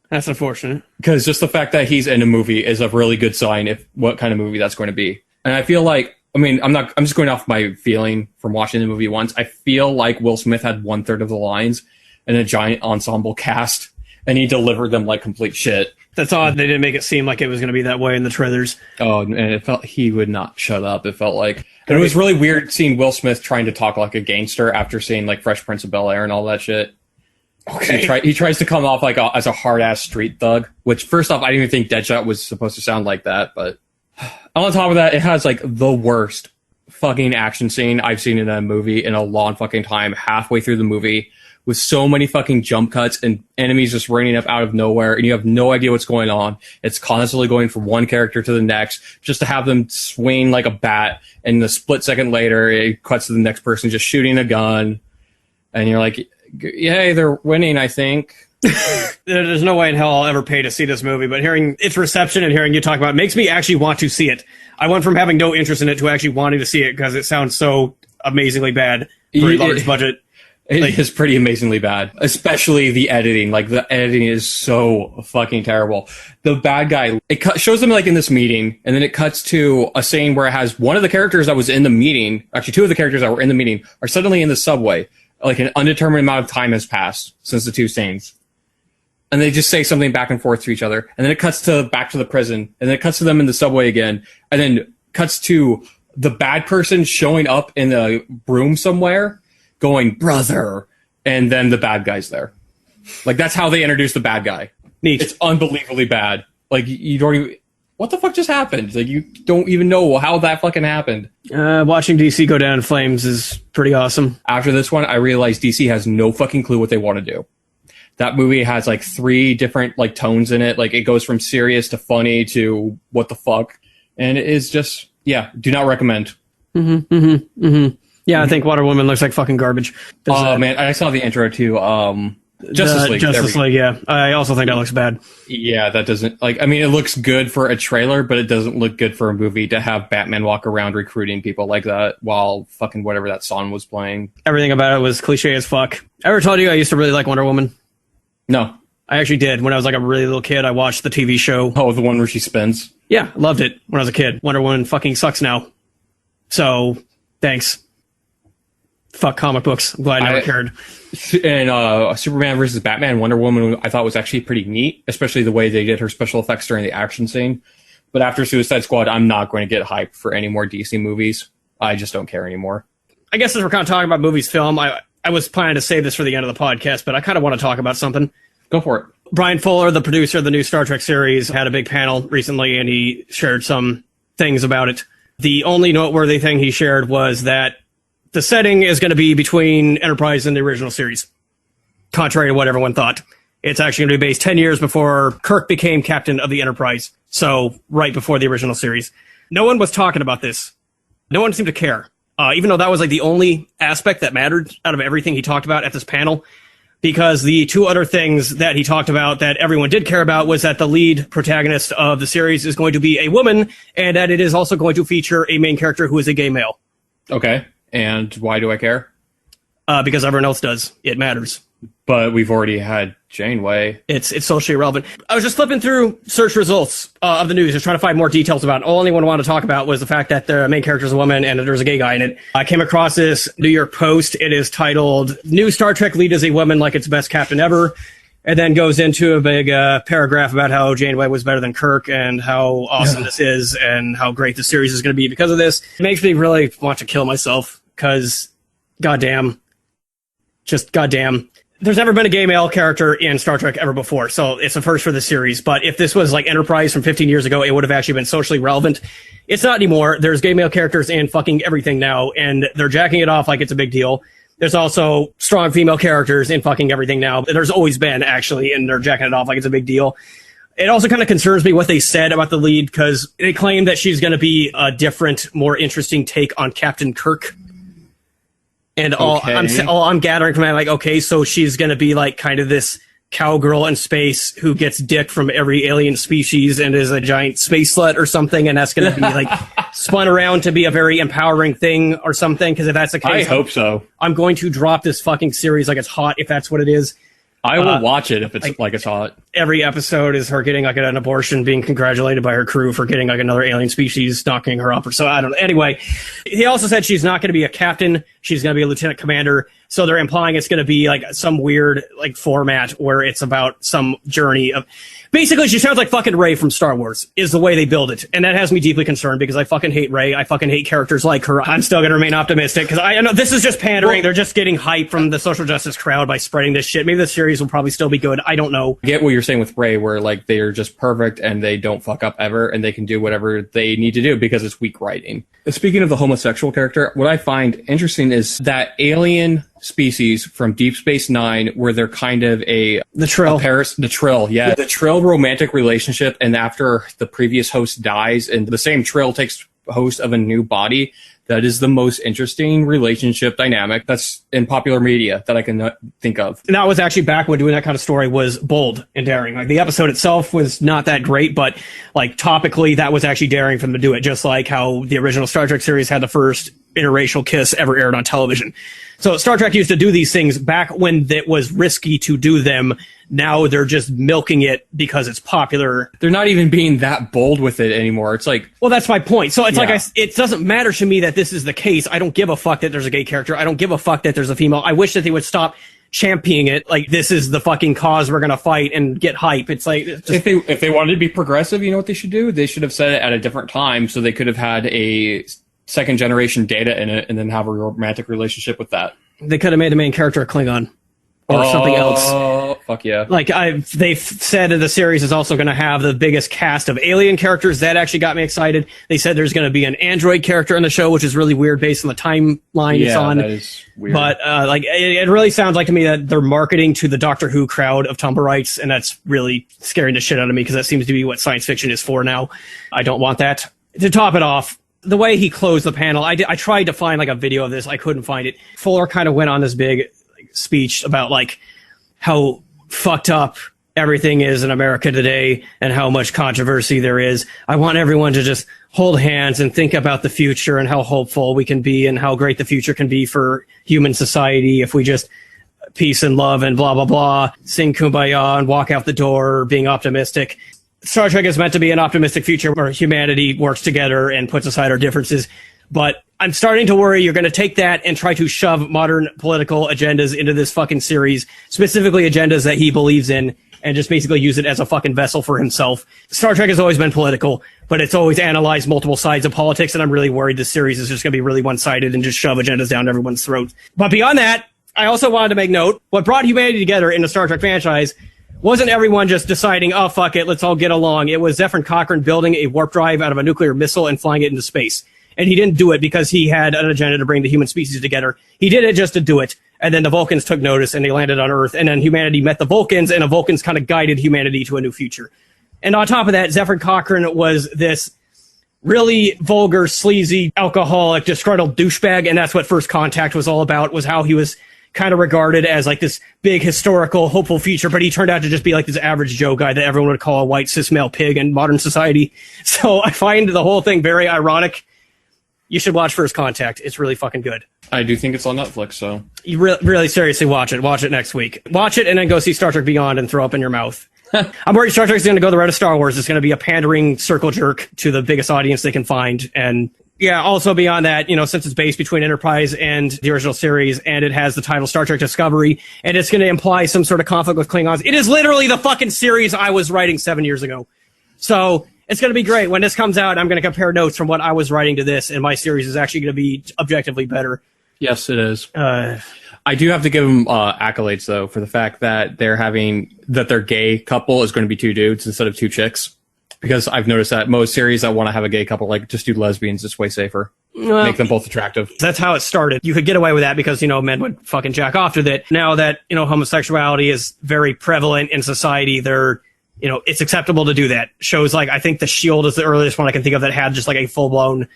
Speaker 2: That's unfortunate.
Speaker 1: Because just the fact that he's in a movie is a really good sign if what kind of movie that's going to be. And I feel like, I mean, I'm just going off my feeling from watching the movie once. I feel like Will Smith had 1/3 of the lines in a giant ensemble cast, and he delivered them like complete shit.
Speaker 2: That's odd. They didn't make it seem like it was going to be that way in the trailers.
Speaker 1: Oh, and it felt he would not shut up. It felt like, and it was really weird seeing Will Smith trying to talk like a gangster after seeing like Fresh Prince of Bel-Air and all that shit. Okay. He tries to come off like as a hard ass street thug. Which, first off, I didn't even think Deadshot was supposed to sound like that. But on top of that, it has like the worst fucking action scene I've seen in a movie in a long fucking time. Halfway through the movie, with so many fucking jump cuts and enemies just raining up out of nowhere, and you have no idea what's going on. It's constantly going from one character to the next, just to have them swing like a bat, and a split second later, it cuts to the next person just shooting a gun, and you're like, yay, they're winning, I think.
Speaker 2: There's no way in hell I'll ever pay to see this movie, but hearing its reception and hearing you talk about it makes me actually want to see it. I went from having no interest in it to actually wanting to see it because it sounds so amazingly bad for a large budget.
Speaker 1: It is pretty amazingly bad, especially the editing. Like, the editing is so fucking terrible. The bad guy, shows them like in this meeting, and then it cuts to a scene where it has one of the characters that was in the meeting, actually two of the characters that were in the meeting, are suddenly in the subway. Like, an undetermined amount of time has passed since the two scenes. And they just say something back and forth to each other. And then it cuts back to the prison, and then it cuts to them in the subway again, and then cuts to the bad person showing up in a room somewhere, going, brother, and then the bad guy's there. Like, that's how they introduce the bad guy.
Speaker 2: Neat.
Speaker 1: It's unbelievably bad. Like, you don't even... What the fuck just happened? Like, you don't even know how that fucking happened.
Speaker 2: Watching DC go down in flames is pretty awesome.
Speaker 1: After this one, I realized DC has no fucking clue what they want to do. That movie has, like, 3 different, like, tones in it. Like, it goes from serious to funny to what the fuck. And it is just... Yeah, do not recommend. Yeah,
Speaker 2: I think Wonder Woman looks like fucking garbage.
Speaker 1: Oh, man, I saw the intro to Justice League.
Speaker 2: Justice League, yeah. I also think that looks bad.
Speaker 1: Yeah, that doesn't... Like, I mean, it looks good for a trailer, but it doesn't look good for a movie to have Batman walk around recruiting people like that while fucking whatever that song was playing.
Speaker 2: Everything about it was cliche as fuck. I ever told you I used to really like Wonder Woman?
Speaker 1: No.
Speaker 2: I actually did. When I was like a really little kid, I watched the TV show.
Speaker 1: Oh, the one where she spins?
Speaker 2: Yeah, loved it when I was a kid. Wonder Woman fucking sucks now. So, thanks. Fuck comic books. I'm glad I never cared.
Speaker 1: And Superman versus Batman, Wonder Woman, I thought was actually pretty neat, especially the way they did her special effects during the action scene. But after Suicide Squad, I'm not going to get hyped for any more DC movies. I just don't care anymore.
Speaker 2: I guess as we're kind of talking about movies, film, I was planning to save this for the end of the podcast, but I kind of want to talk about something.
Speaker 1: Go for it.
Speaker 2: Brian Fuller, the producer of the new Star Trek series, had a big panel recently, and he shared some things about it. The only noteworthy thing he shared was that the setting is going to be between Enterprise and the original series, contrary to what everyone thought. It's actually going to be based 10 years before Kirk became captain of the Enterprise, so right before the original series. No one was talking about this. No one seemed to care, even though that was like the only aspect that mattered out of everything he talked about at this panel, because the 2 other things that he talked about that everyone did care about was that the lead protagonist of the series is going to be a woman, and that it is also going to feature a main character who is a gay male.
Speaker 1: Okay. And why do I care?
Speaker 2: Because everyone else does. It matters.
Speaker 1: But we've already had Janeway.
Speaker 2: It's socially irrelevant. I was just flipping through search results of the news, just trying to find more details about it. All anyone wanted to talk about was the fact that the main character is a woman and that there's a gay guy in it. I came across this New York Post. It is titled, "New Star Trek Lead is a Woman Like It's Best Captain Ever." And then goes into a big paragraph about how Janeway was better than Kirk and how awesome this is and how great the series is going to be because of this. It makes me really want to kill myself because, goddamn, just goddamn. There's never been a gay male character in Star Trek ever before, so it's a first for the series. But if this was like Enterprise from 15 years ago, it would have actually been socially relevant. It's not anymore. There's gay male characters in fucking everything now, and they're jacking it off like it's a big deal. There's also strong female characters in fucking everything now. There's always been, actually, and they're jacking it off like it's a big deal. It also kind of concerns me what they said about the lead, because they claim that she's going to be a different, more interesting take on Captain Kirk. And all I'm gathering from it, like, okay, so she's going to be like kind of this cowgirl in space who gets dick from every alien species and is a giant space slut or something, and that's going to be like spun around to be a very empowering thing or something. Because if that's the case,
Speaker 1: I hope so.
Speaker 2: I'm going to drop this fucking series like it's hot if that's what it is.
Speaker 1: I will watch it if it's like it's hot.
Speaker 2: Every episode is her getting like an abortion, being congratulated by her crew for getting like another alien species knocking her up, or so. I don't know. Anyway, he also said she's not going to be a captain. She's going to be a lieutenant commander. So they're implying it's going to be like some weird like format where it's about some journey of. Basically, she sounds like fucking Rey from Star Wars, is the way they build it. And that has me deeply concerned because I fucking hate Rey. I fucking hate characters like her. I'm still going to remain optimistic because I know this is just pandering. They're just getting hype from the social justice crowd by spreading this shit. Maybe the series will probably still be good. I don't know.
Speaker 1: I get what you're saying with Rey, where like they are just perfect and they don't fuck up ever and they can do whatever they need to do because it's weak writing. Speaking of the homosexual character, what I find interesting is that alien species from Deep Space Nine where they're kind of the
Speaker 2: Trill.
Speaker 1: The Trill, yeah. The Trill romantic relationship, and after the previous host dies and the same Trill takes host of a new body, that is the most interesting relationship dynamic that's in popular media that I can think of.
Speaker 2: And that was actually back when doing that kind of story was bold and daring. Like, the episode itself was not that great, but like topically, that was actually daring for them to do it. Just like how the original Star Trek series had the first interracial kiss ever aired on television. So Star Trek used to do these things back when it was risky to do them. Now they're just milking it because it's popular.
Speaker 1: They're not even being that bold with it anymore. It's like...
Speaker 2: Well, that's my point. So it's it doesn't matter to me that this is the case. I don't give a fuck that there's a gay character. I don't give a fuck that there's a female. I wish that they would stop championing it. Like, this is the fucking cause we're going to fight and get hype. It's like...
Speaker 1: If they wanted to be progressive, you know what they should do? They should have said it at a different time so they could have had a second generation Data in it and then have a romantic relationship with that.
Speaker 2: They could have made the main character a Klingon or something else.
Speaker 1: Oh, fuck yeah.
Speaker 2: Like, they've said that the series is also going to have the biggest cast of alien characters. That actually got me excited. They said there's going to be an android character in the show, which is really weird based on the timeline it's on.
Speaker 1: That is weird.
Speaker 2: But it really sounds like to me that they're marketing to the Doctor Who crowd of Tumblrites, and that's really scaring the shit out of me because that seems to be what science fiction is for now. I don't want that. To top it off, the way he closed the panel, I tried to find like a video of this. I couldn't find it. Fuller kind of went on this big speech about like how fucked up everything is in America today and how much controversy there is. I want everyone to just hold hands and think about the future and how hopeful we can be and how great the future can be for human society if we just peace and love and blah, blah, blah, sing Kumbaya and walk out the door being optimistic. Star Trek is meant to be an optimistic future where humanity works together and puts aside our differences. But I'm starting to worry you're going to take that and try to shove modern political agendas into this fucking series, specifically agendas that he believes in, and just basically use it as a fucking vessel for himself. Star Trek has always been political, but it's always analyzed multiple sides of politics, and I'm really worried this series is just going to be really one-sided and just shove agendas down everyone's throat. But beyond that, I also wanted to make note, what brought humanity together in the Star Trek franchise wasn't everyone just deciding, oh, fuck it, let's all get along. It was Zefram Cochrane building a warp drive out of a nuclear missile and flying it into space. And he didn't do it because he had an agenda to bring the human species together. He did it just to do it. And then the Vulcans took notice and they landed on Earth. And then humanity met the Vulcans, and the Vulcans kind of guided humanity to a new future. And on top of that, Zefram Cochrane was this really vulgar, sleazy, alcoholic, disgruntled douchebag. And that's what First Contact was all about, was how he was kind of regarded as like this big historical hopeful future, but he turned out to just be like this average Joe guy that everyone would call a white cis male pig in modern society. So I find the whole thing very ironic. You should watch First Contact. It's really fucking good.
Speaker 1: I do think it's on Netflix, so...
Speaker 2: You really seriously watch it. Watch it next week. Watch it and then go see Star Trek Beyond and throw up in your mouth. I'm worried Star Trek's going to go the route of Star Wars. It's going to be a pandering circle jerk to the biggest audience they can find. And yeah, also beyond that, you know, since it's based between Enterprise and the original series, and it has the title Star Trek Discovery, and it's going to imply some sort of conflict with Klingons. It is literally the fucking series I was writing 7 years ago. So it's going to be great. When this comes out, I'm going to compare notes from what I was writing to this, and my series is actually going to be objectively better.
Speaker 1: Yes, it is. I do have to give them accolades, though, for the fact that their gay couple is going to be two dudes instead of two chicks. Because I've noticed that most series that want to have a gay couple, like, just do lesbians. It's way safer. Well, make them both attractive.
Speaker 2: That's how it started. You could get away with that because, you know, men would fucking jack off to that. Now that, you know, homosexuality is very prevalent in society, it's acceptable to do that. Shows like, I think The Shield is the earliest one I can think of that had just like a full-blown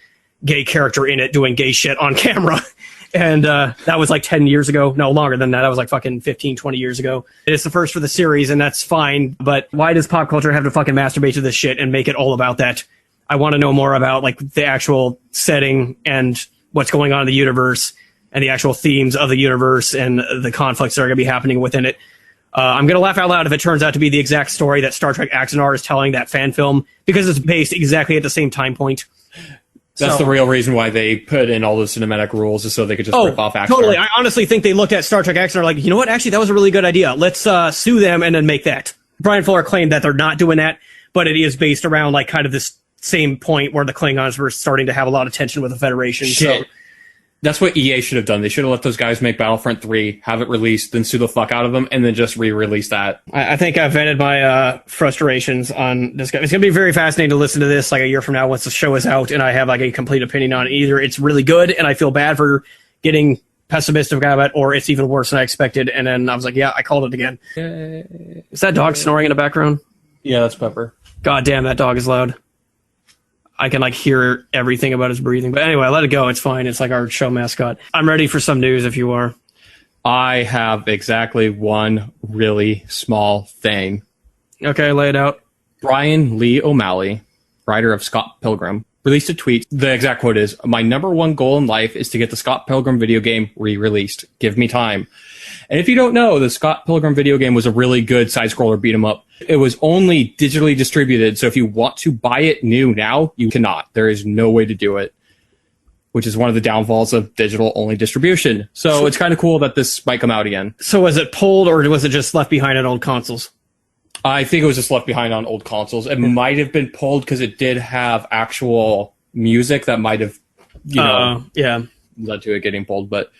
Speaker 2: gay character in it doing gay shit on camera. And that was like 10 years ago. No, longer than that. That was like fucking 15, 20 years ago. It's the first for the series, and that's fine. But why does pop culture have to fucking masturbate to this shit and make it all about that? I want to know more about like the actual setting and what's going on in the universe and the actual themes of the universe and the conflicts that are going to be happening within it. I'm going to laugh out loud if it turns out to be the exact story that Star Trek Axanar is telling that fan film, because it's based exactly at the same time point.
Speaker 1: That's the real reason why they put in all those cinematic rules, is so they could just rip off Axanar.
Speaker 2: Totally. I honestly think they looked at Star Trek Axanar like, you know what? Actually, that was a really good idea. Let's sue them and then make that. Brian Fuller claimed that they're not doing that, but it is based around like kind of this same point where the Klingons were starting to have a lot of tension with the Federation.
Speaker 1: Shit. So that's what EA should have done. They should have let those guys make Battlefront 3, have it released, then sue the fuck out of them, and then just re-release that.
Speaker 2: I think I've vented my frustrations on this guy. It's going to be very fascinating to listen to this like a year from now once the show is out and I have like a complete opinion on it. Either it's really good and I feel bad for getting pessimistic about it, or it's even worse than I expected. And then I was like, yeah, I called it again. Is that dog snoring in the background?
Speaker 1: Yeah, that's Pepper.
Speaker 2: God damn, that dog is loud. I can like hear everything about his breathing. But anyway, let it go. It's fine. It's like our show mascot. I'm ready for some news if you are.
Speaker 1: I have exactly one really small thing.
Speaker 2: Okay, lay it out.
Speaker 1: Brian Lee O'Malley, writer of Scott Pilgrim, released a tweet. The exact quote is, "My number one goal in life is to get the Scott Pilgrim video game re-released. Give me time." And if you don't know, the Scott Pilgrim video game was a really good side-scroller beat-em-up. It was only digitally distributed, so if you want to buy it new now, you cannot. There is no way to do it, which is one of the downfalls of digital-only distribution. So it's kind of cool that this might come out again.
Speaker 2: So was it pulled, or was it just left behind on old consoles?
Speaker 1: I think it was just left behind on old consoles. It might have been pulled because it did have actual music that might have, led to it getting pulled. But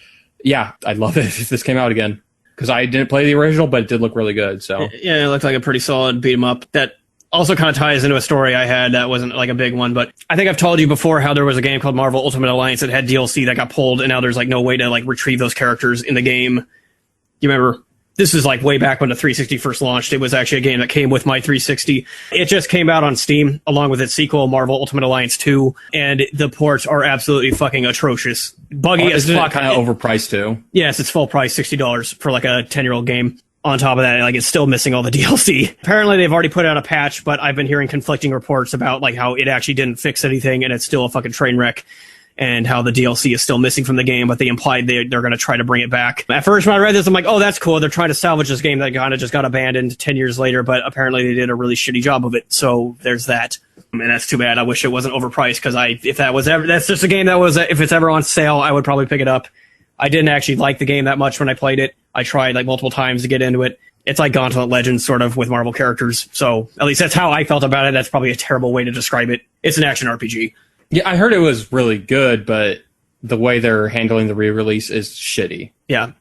Speaker 1: yeah, I'd love it if this came out again, because I didn't play the original, but it did look really good. So
Speaker 2: yeah, it looked like a pretty solid beat 'em up. That also kind of ties into a story I had that wasn't like a big one, but I think I've told you before how there was a game called Marvel Ultimate Alliance that had DLC that got pulled, and now there's like no way to like retrieve those characters in the game. You remember? This is like way back when the 360 first launched. It was actually a game that came with my 360. It just came out on Steam along with its sequel, Marvel Ultimate Alliance 2, and the ports are absolutely fucking atrocious. Buggy as fuck.
Speaker 1: Kind of overpriced too.
Speaker 2: Yes, it's full price, $60 for like a 10-year-old game. On top of that, like it's still missing all the DLC. Apparently they've already put out a patch, but I've been hearing conflicting reports about like how it actually didn't fix anything and it's still a fucking train wreck. And how the DLC is still missing from the game, but they implied they're going to try to bring it back. At first, when I read this, I'm like, oh, that's cool. They're trying to salvage this game that kind of just got abandoned 10 years later, but apparently they did a really shitty job of it. So there's that. And that's too bad. I wish it wasn't overpriced, because if that was ever, that's just a game that was, if it's ever on sale, I would probably pick it up. I didn't actually like the game that much when I played it. I tried like multiple times to get into it. It's like Gauntlet Legends sort of with Marvel characters. So at least that's how I felt about it. That's probably a terrible way to describe it. It's an action RPG.
Speaker 1: Yeah, I heard it was really good, but the way they're handling the re-release is shitty.
Speaker 2: Yeah,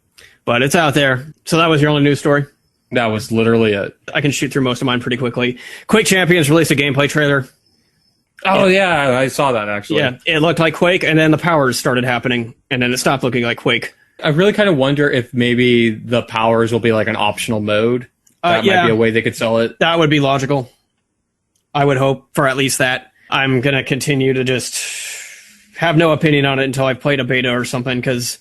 Speaker 2: but it's out there. So that was your only news story?
Speaker 1: That was literally it.
Speaker 2: I can shoot through most of mine pretty quickly. Quake Champions released a gameplay trailer.
Speaker 1: Oh, yeah, I saw that, actually.
Speaker 2: Yeah, it looked like Quake, and then the powers started happening, and then it stopped looking like Quake.
Speaker 1: I really kind of wonder if maybe the powers will be like an optional mode. That might be a way they could sell it.
Speaker 2: That would be logical. I would hope for at least that. I'm going to continue to just have no opinion on it until I've played a beta or something, because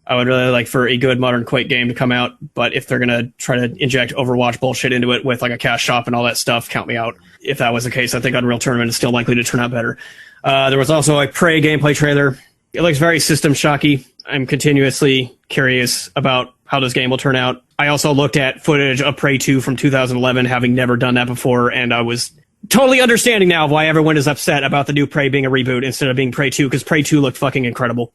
Speaker 2: I would really like for a good modern Quake game to come out. But if they're going to try to inject Overwatch bullshit into it with like a cash shop and all that stuff, count me out. If that was the case, I think Unreal Tournament is still likely to turn out better. There was also a Prey gameplay trailer. It looks very System Shocky. I'm continuously curious about how this game will turn out. I also looked at footage of Prey 2 from 2011, having never done that before, and I was totally understanding now of why everyone is upset about the new Prey being a reboot instead of being Prey 2, because Prey 2 looked fucking incredible.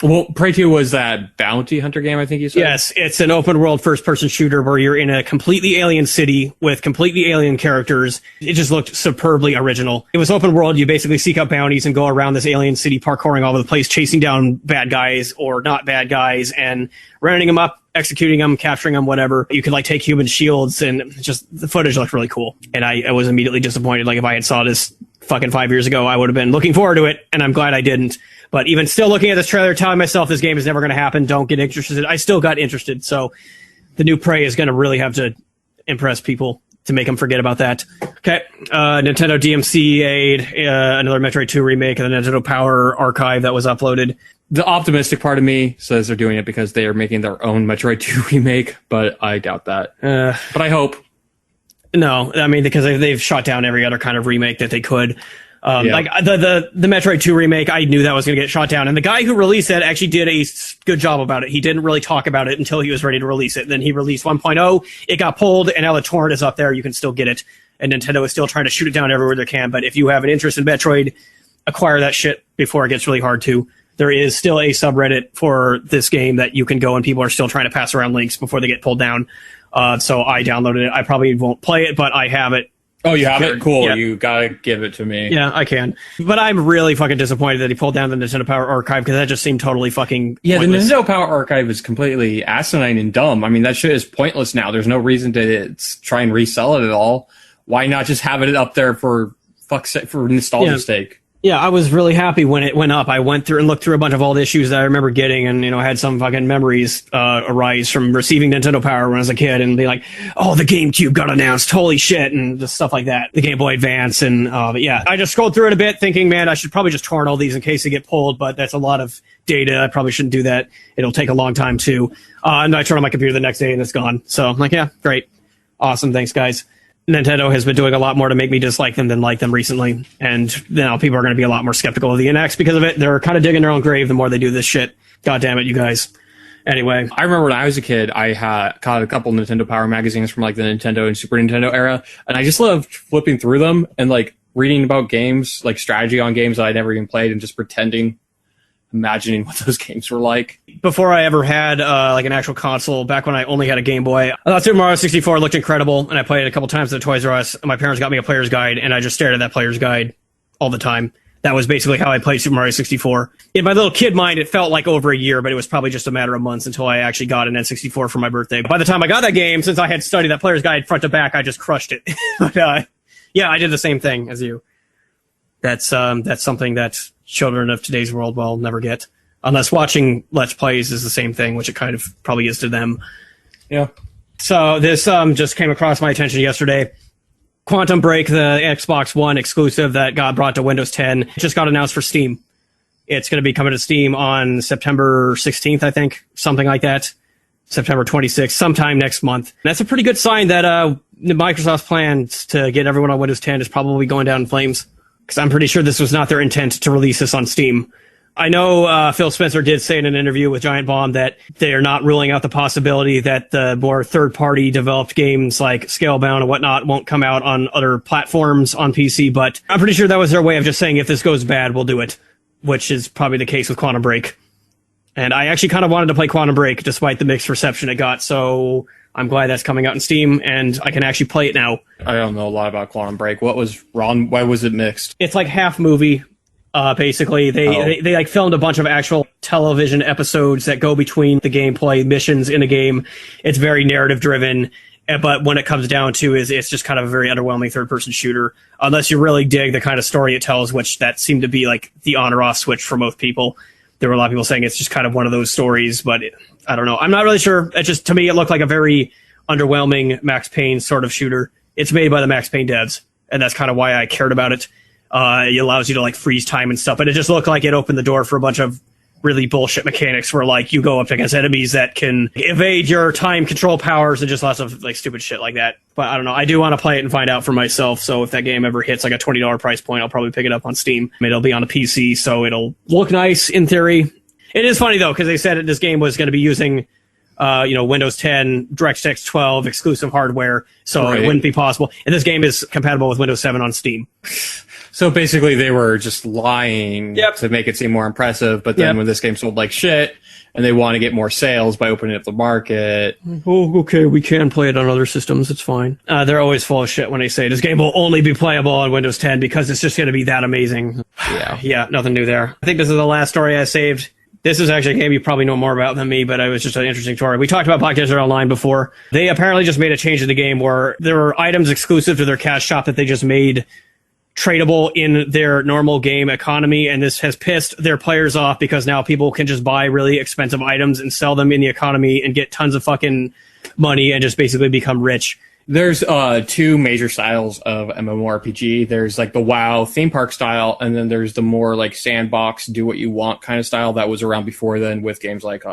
Speaker 1: Well, Prey 2 was that bounty hunter game, I think you said?
Speaker 2: Yes, it's an open-world first-person shooter where you're in a completely alien city with completely alien characters. It just looked superbly original. It was open-world. You basically seek out bounties and go around this alien city, parkouring all over the place, chasing down bad guys or not bad guys, and rounding them up, executing them, capturing them, whatever. You could like take human shields, and just the footage looked really cool. And I was immediately disappointed. Like if I had saw this fucking 5 years ago, I would have been looking forward to it, and I'm glad I didn't. But even still looking at this trailer, telling myself this game is never going to happen, don't get interested. I still got interested. So the new Prey is going to really have to impress people to make them forget about that. Okay. Nintendo DMCA'd another Metroid 2 remake of the Nintendo Power Archive that was uploaded.
Speaker 1: The optimistic part of me says they're doing it because they are making their own Metroid 2 remake, but I doubt that. But I hope.
Speaker 2: No, I mean, because they've shot down every other kind of remake that they could. Like the Metroid 2 remake, I knew that was going to get shot down. And the guy who released that actually did a good job about it. He didn't really talk about it until he was ready to release it. Then he released 1.0. It got pulled, and now the torrent is up there. You can still get it. And Nintendo is still trying to shoot it down everywhere they can. But if you have an interest in Metroid, acquire that shit before it gets really hard to. There is still a subreddit for this game that you can go, and people are still trying to pass around links before they get pulled down. So I downloaded it. I probably won't play it, but I have it.
Speaker 1: Oh, you have it? Cool.
Speaker 2: Yeah.
Speaker 1: You gotta give it to me.
Speaker 2: Yeah, I can. But I'm really fucking disappointed that he pulled down the Nintendo Power Archive, because that just seemed totally fucking pointless.
Speaker 1: The Nintendo Power Archive is completely asinine and dumb. I mean, that shit is pointless now. There's no reason to try and resell it at all. Why not just have it up there for fuck's sake, for nostalgia's sake?
Speaker 2: Yeah, I was really happy when it went up. I went through and looked through a bunch of old issues that I remember getting, and I had some fucking memories arise from receiving Nintendo Power when I was a kid, and be like, "Oh, the GameCube got announced! Holy shit!" and just stuff like that. The Game Boy Advance, and but yeah, I just scrolled through it a bit, thinking, man, I should probably just torrent all these in case they get pulled, but that's a lot of data. I probably shouldn't do that. It'll take a long time too. And I turned on my computer the next day, and it's gone. So I'm like, yeah, great, awesome, thanks, guys. Nintendo has been doing a lot more to make me dislike them than like them recently, and now people are going to be a lot more skeptical of the NX because of it. They're kind of digging their own grave the more they do this shit. God damn it, you guys. Anyway,
Speaker 1: I remember when I was a kid, I had caught a couple Nintendo Power magazines from like the Nintendo and Super Nintendo era, and I just loved flipping through them and like reading about games, like strategy on games that I never even played, and just imagining what those games were like.
Speaker 2: Before I ever had like an actual console, back when I only had a Game Boy, I thought Super Mario 64 looked incredible, and I played it a couple times at Toys R Us. My parents got me a player's guide, and I just stared at that player's guide all the time. That was basically how I played Super Mario 64. In my little kid mind, it felt like over a year, but it was probably just a matter of months until I actually got an N64 for my birthday. By the time I got that game, since I had studied that player's guide front to back, I just crushed it. But yeah, I did the same thing as you. That's something that children of today's world will never get. Unless watching Let's Plays is the same thing, which it kind of probably is to them.
Speaker 1: Yeah.
Speaker 2: So this just came across my attention yesterday. Quantum Break, the Xbox One exclusive that got brought to Windows 10, just got announced for Steam. It's going to be coming to Steam on September 16th, I think, something like that. September 26th, sometime next month. And that's a pretty good sign that Microsoft's plans to get everyone on Windows 10 is probably going down in flames. Because I'm pretty sure this was not their intent to release this on Steam. I know Phil Spencer did say in an interview with Giant Bomb that they are not ruling out the possibility that the more third-party developed games like Scalebound and whatnot won't come out on other platforms on PC, but I'm pretty sure that was their way of just saying if this goes bad, we'll do it, which is probably the case with Quantum Break. And I actually kind of wanted to play Quantum Break despite the mixed reception it got, so I'm glad that's coming out in Steam, and I can actually play it now.
Speaker 1: I don't know a lot about Quantum Break. What was wrong? Why was it mixed?
Speaker 2: It's like half movie. Basically, they like filmed a bunch of actual television episodes that go between the gameplay missions in the game. It's very narrative driven, but when it comes down to it's just kind of a very underwhelming third person shooter. Unless you really dig the kind of story it tells, which that seemed to be like the on or off switch for most people. There were a lot of people saying it's just kind of one of those stories, but I don't know. I'm not really sure. It just, to me, it looked like a very underwhelming Max Payne sort of shooter. It's made by the Max Payne devs, and that's kind of why I cared about it. It allows you to like freeze time and stuff, but it just looked like it opened the door for a bunch of really bullshit mechanics where like you go up against enemies that can evade your time control powers and just lots of like stupid shit like that. But I don't know. I do want to play it and find out for myself. So if that game ever hits like a $20 price point, I'll probably pick it up on Steam. It'll be on a PC, so it'll look nice in theory. It is funny though, because they said this game was going to be using Windows 10, DirectX 12 exclusive hardware, so It wouldn't be possible. And this game is compatible with Windows 7 on Steam.
Speaker 1: So basically they were just lying to make it seem more impressive, but then when this game sold like shit, and they want to get more sales by opening up the market.
Speaker 2: Oh, okay, we can play it on other systems, it's fine. They're always full of shit when they say this game will only be playable on Windows 10 because it's just going to be that amazing. Yeah, nothing new there. I think this is the last story I saved. This is actually a game you probably know more about than me, but it was just an interesting story. We talked about Black Desert Online before. They apparently just made a change in the game where there were items exclusive to their cash shop that they just made tradable in their normal game economy, and this has pissed their players off because now people can just buy really expensive items and sell them in the economy and get tons of fucking money and just basically become rich.
Speaker 1: There's two major styles of MMORPG. There's like the WoW theme park style, and then there's the more like sandbox, do what you want kind of style that was around before then with games like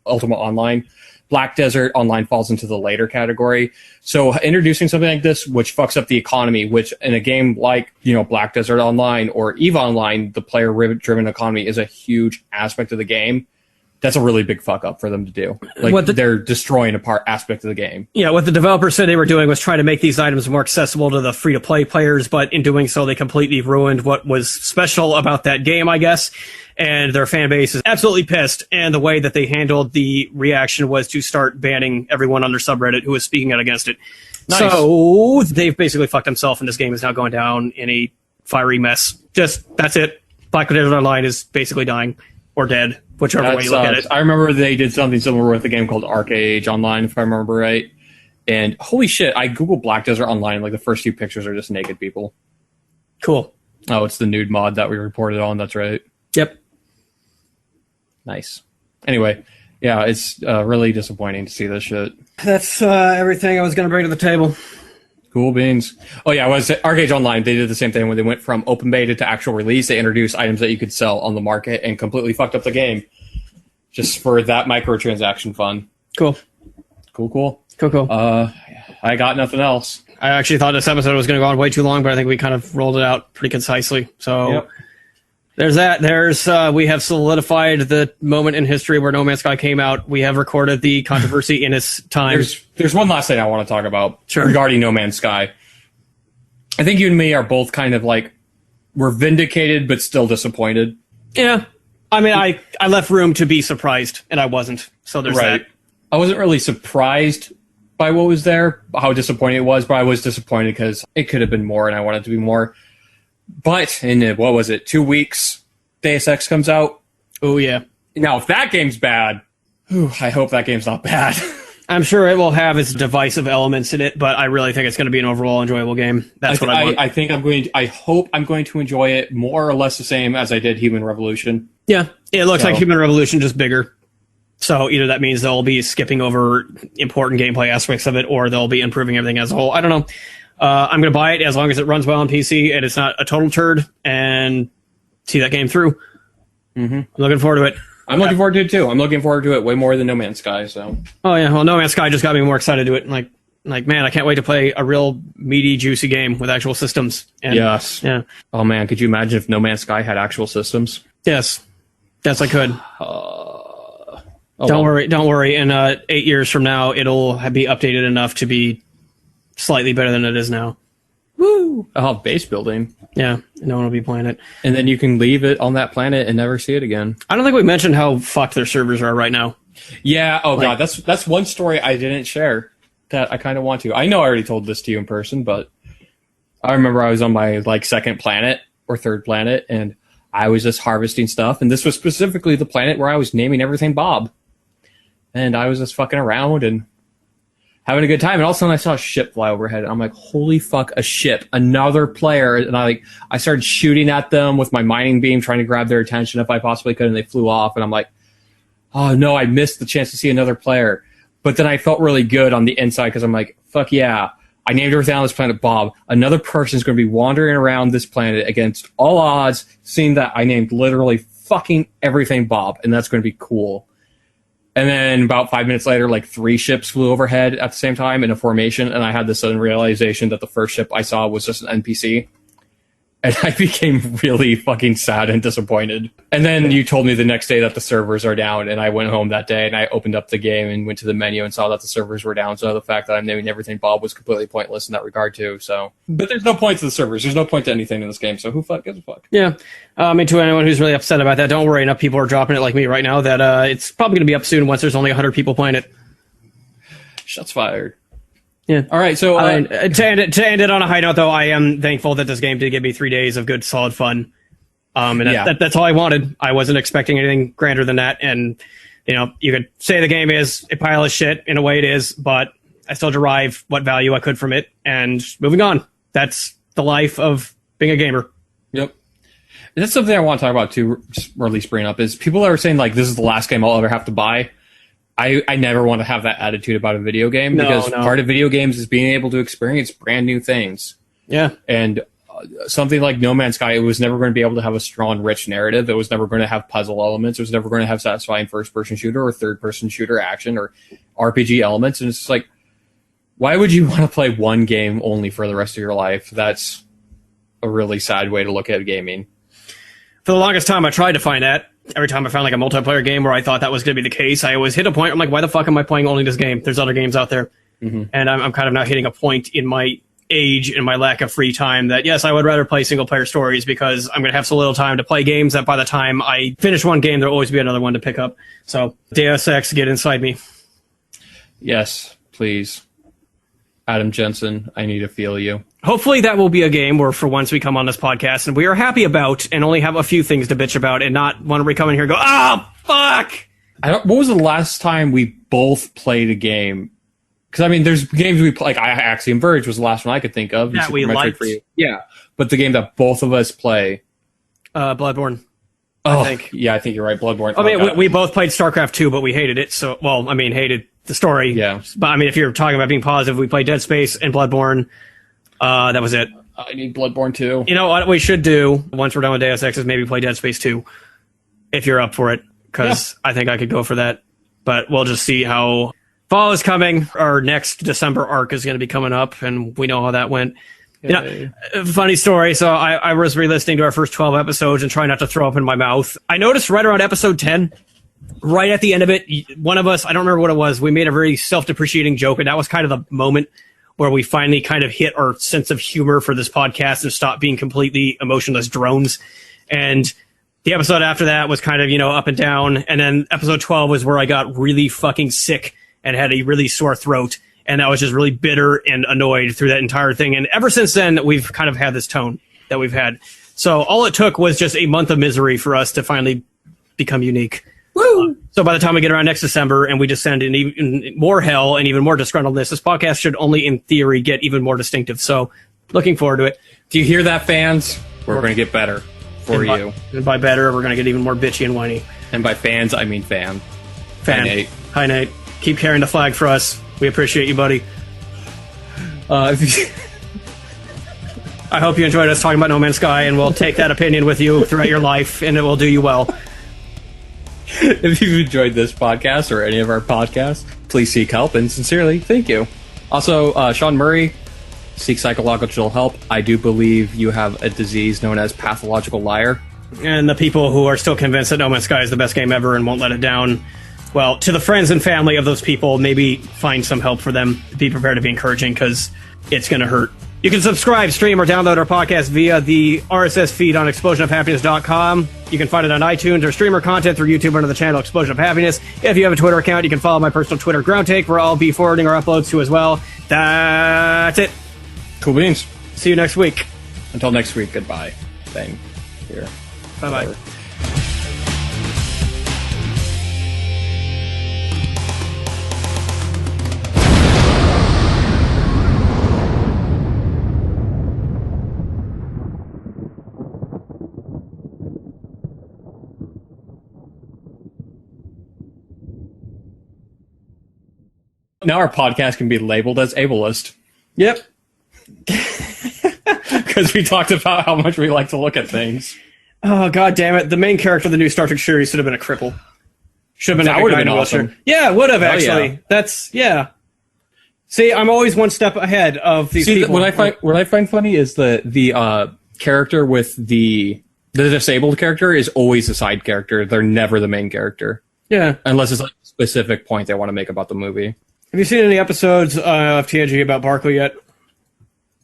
Speaker 1: Ultima Online. Black Desert Online falls into the later category. So introducing something like this, which fucks up the economy, which in a game like, Black Desert Online or EVE Online, the player-driven economy is a huge aspect of the game. That's a really big fuck up for them to do. Like, they're destroying a part aspect of the game. Yeah,
Speaker 2: what the developers said they were doing was trying to make these items more accessible to the free-to-play players, but in doing so, they completely ruined what was special about that game, I guess. And their fan base is absolutely pissed, and the way that they handled the reaction was to start banning everyone on their subreddit who was speaking out against it. Nice. So they've basically fucked themselves, and this game is now going down in a fiery mess. That's it. Black Desert Online is basically dying, or dead, whichever way you look at it.
Speaker 1: I remember they did something similar with a game called Arcade Online, if I remember right. And holy shit, I googled Black Desert Online, like the first few pictures are just naked people.
Speaker 2: Cool.
Speaker 1: Oh, it's the nude mod that we reported on. That's right.
Speaker 2: Yep.
Speaker 1: Nice. Anyway, yeah, it's really disappointing to see this shit.
Speaker 2: That's everything I was going to bring to the table.
Speaker 1: Cool beans. Oh yeah, Arcade Online, they did the same thing when they went from open beta to actual release. They introduced items that you could sell on the market and completely fucked up the game just for that microtransaction fun.
Speaker 2: Cool.
Speaker 1: Cool. I got nothing else.
Speaker 2: I actually thought this episode was going to go on way too long, but I think we kind of rolled it out pretty concisely. So
Speaker 1: Yep.
Speaker 2: There's that. We have solidified the moment in history where No Man's Sky came out. We have recorded the controversy in its time.
Speaker 1: There's one last thing I want to talk about
Speaker 2: Sure.
Speaker 1: regarding No Man's Sky. I think you and me are both kind of like, we're vindicated but still disappointed.
Speaker 2: Yeah. I mean, I left room to be surprised, and I wasn't. So there's that.
Speaker 1: I wasn't really surprised by what was there, how disappointing it was, but I was disappointed because it could have been more and I wanted it to be more. But in, what was it, 2 weeks, Deus Ex comes out.
Speaker 2: Oh, yeah.
Speaker 1: Now, if that game's bad, I hope that game's not bad.
Speaker 2: I'm sure it will have its divisive elements in it, but I really think it's going to be an overall enjoyable game. That's what I want.
Speaker 1: I hope I'm going to enjoy it more or less the same as I did Human Revolution.
Speaker 2: Yeah, it looks like Human Revolution, just bigger. So either that means they'll be skipping over important gameplay aspects of it, or they'll be improving everything as a whole. I don't know. I'm going to buy it as long as it runs well on PC and it's not a total turd, and see that game through.
Speaker 1: Mm-hmm.
Speaker 2: I'm looking forward to it.
Speaker 1: I'm looking forward to it too. I'm looking forward to it way more than No Man's Sky. So.
Speaker 2: Oh yeah, well, No Man's Sky just got me more excited to it. Like man, I can't wait to play a real meaty, juicy game with actual systems. And,
Speaker 1: yes.
Speaker 2: Yeah.
Speaker 1: Oh man, could you imagine if No Man's Sky had actual systems?
Speaker 2: Yes. Yes, I could.
Speaker 1: Don't
Speaker 2: worry. In 8 years from now, it'll be updated enough to be slightly better than it is now.
Speaker 1: Woo! I'll have base building.
Speaker 2: Yeah, no one will be playing it.
Speaker 1: And then you can leave it on that planet and never see it again.
Speaker 2: I don't think we mentioned how fucked their servers are right now.
Speaker 1: Yeah, god, that's one story I didn't share that I kind of want to. I know I already told this to you in person, but I remember I was on my second planet or third planet, and I was just harvesting stuff, and this was specifically the planet where I was naming everything Bob. And I was just fucking around and having a good time, and all of a sudden I saw a ship fly overhead, and I'm like, holy fuck, a ship, another player, and I started shooting at them with my mining beam, trying to grab their attention if I possibly could, and they flew off, and I'm like, oh no, I missed the chance to see another player. But then I felt really good on the inside, because I'm like, fuck yeah, I named everything on this planet Bob. Another person's going to be wandering around this planet against all odds, seeing that I named literally fucking everything Bob, and that's going to be cool. And then about 5 minutes later, 3 ships flew overhead at the same time in a formation, and I had this sudden realization that the first ship I saw was just an NPC. And I became really fucking sad and disappointed. And then you told me the next day that the servers are down, and I went home that day and I opened up the game and went to the menu and saw that the servers were down. So the fact that I'm naming everything Bob was completely pointless in that regard too. So, but there's no point to the servers. There's no point to anything in this game. So who gives a fuck?
Speaker 2: Yeah. And to anyone who's really upset about that, don't worry. Enough people are dropping it like me right now that it's probably going to be up soon once there's only 100 people playing it.
Speaker 1: Shots fired.
Speaker 2: Yeah.
Speaker 1: All right. So
Speaker 2: to end it on a high note, though, I am thankful that this game did give me 3 days of good, solid fun. That's all I wanted. I wasn't expecting anything grander than that. And you could say the game is a pile of shit. In a way, it is, but I still derive what value I could from it. And moving on. That's the life of being a gamer.
Speaker 1: Yep. And that's something I want to talk about too, or at least bring up, is people are saying this is the last game I'll ever have to buy. I never want to have that attitude about a video game, because part of video games is being able to experience brand new things.
Speaker 2: Yeah.
Speaker 1: And something like No Man's Sky, it was never going to be able to have a strong, rich narrative. It was never going to have puzzle elements. It was never going to have satisfying first-person shooter or third-person shooter action or RPG elements. And it's just why would you want to play one game only for the rest of your life? That's a really sad way to look at gaming.
Speaker 2: For the longest time, I tried to find that. Every time I found a multiplayer game where I thought that was going to be the case, I always hit a point. I'm like, why the fuck am I playing only this game? There's other games out there. Mm-hmm. And I'm kind of now hitting a point in my age and my lack of free time that, yes, I would rather play single player stories, because I'm going to have so little time to play games that by the time I finish one game, there'll always be another one to pick up. So Deus Ex, get inside me.
Speaker 1: Yes, please. Adam Jensen, I need to feel you.
Speaker 2: Hopefully that will be a game where for once we come on this podcast and we are happy about and only have a few things to bitch about, and not when we come in here and go, oh, fuck!
Speaker 1: What was the last time we both played a game? Because, there's games we play, Axiom Verge was the last one I could think of.
Speaker 2: That we liked.
Speaker 1: Yeah. but the game that both of us play.
Speaker 2: Bloodborne.
Speaker 1: Oh,
Speaker 2: I think.
Speaker 1: Yeah, I think you're right. Bloodborne.
Speaker 2: I mean, we both played StarCraft 2, but we hated it. So, well, I mean, hated the story.
Speaker 1: Yeah.
Speaker 2: But I mean, if you're talking about being positive, we played Dead Space and Bloodborne. That was it.
Speaker 1: I need Bloodborne 2.
Speaker 2: You know what we should do once we're done with Deus Ex is maybe play Dead Space 2, if you're up for it, because I think I could go for that. But we'll just see how fall is coming. Our next December arc is going to be coming up, and we know how that went. You know, funny story. So I was re-listening to our first 12 episodes and trying not to throw up in my mouth. I noticed right around episode 10, right at the end of it, one of us, I don't remember what it was, we made a very self-depreciating joke, and that was kind of the moment where we finally kind of hit our sense of humor for this podcast and stopped being completely emotionless drones. And the episode after that was kind of, you know, up and down. And then episode 12 was where I got really fucking sick and had a really sore throat. And I was just really bitter and annoyed through that entire thing. And ever since then, we've kind of had this tone that we've had. So all it took was just a month of misery for us to finally become unique. Woo! So by the time we get around next December and we descend in even more hell and even more disgruntledness, this podcast should only in theory get even more distinctive. So looking forward to it.
Speaker 1: Do you hear that, fans? We're going to get better for you.
Speaker 2: And by better, we're going to get even more bitchy and whiny.
Speaker 1: And by fans, I mean fan.
Speaker 2: Fan.
Speaker 1: Hi, Nate.
Speaker 2: Hi, Nate. Keep carrying the flag for us. We appreciate you, buddy. I hope you enjoyed us talking about No Man's Sky, and we'll take that opinion with you throughout your life, and it will do you well.
Speaker 1: If you've enjoyed this podcast or any of our podcasts, please seek help, and sincerely, thank you. Also, Sean Murray, seek psychological help. I do believe you have a disease known as pathological liar.
Speaker 2: And the people who are still convinced that No Man's Sky is the best game ever and won't let it down, well, to the friends and family of those people, maybe find some help for them. Be prepared to be encouraging, because it's going to hurt. You can subscribe, stream, or download our podcast via the RSS feed on explosionofhappiness.com. You can find it on iTunes or stream our content through YouTube under the channel Explosion of Happiness. If you have a Twitter account, you can follow my personal Twitter, GroundTake, where I'll be forwarding our uploads to as well. That's it.
Speaker 1: Cool beans.
Speaker 2: See you next week.
Speaker 1: Until next week, goodbye. Thing. Here.
Speaker 2: Bye-bye.
Speaker 1: Whatever. Now our podcast can be labeled as ableist.
Speaker 2: Yep.
Speaker 1: Because we talked about how much we like to look at things.
Speaker 2: Oh, god damn it. The main character of the new Star Trek series should have been a cripple. Should have been
Speaker 1: That
Speaker 2: like
Speaker 1: would
Speaker 2: a
Speaker 1: have
Speaker 2: guy
Speaker 1: been
Speaker 2: in a wheelchair.
Speaker 1: awesome.
Speaker 2: Yeah, it would have,
Speaker 1: Hell
Speaker 2: actually.
Speaker 1: yeah.
Speaker 2: That's, yeah. See, I'm always one step ahead of these people.
Speaker 1: What I find funny is the character with the disabled character is always a side character. They're never the main character.
Speaker 2: Yeah.
Speaker 1: Unless it's like a specific point they want to make about the movie.
Speaker 2: Have you seen any episodes of TNG about Barclay yet?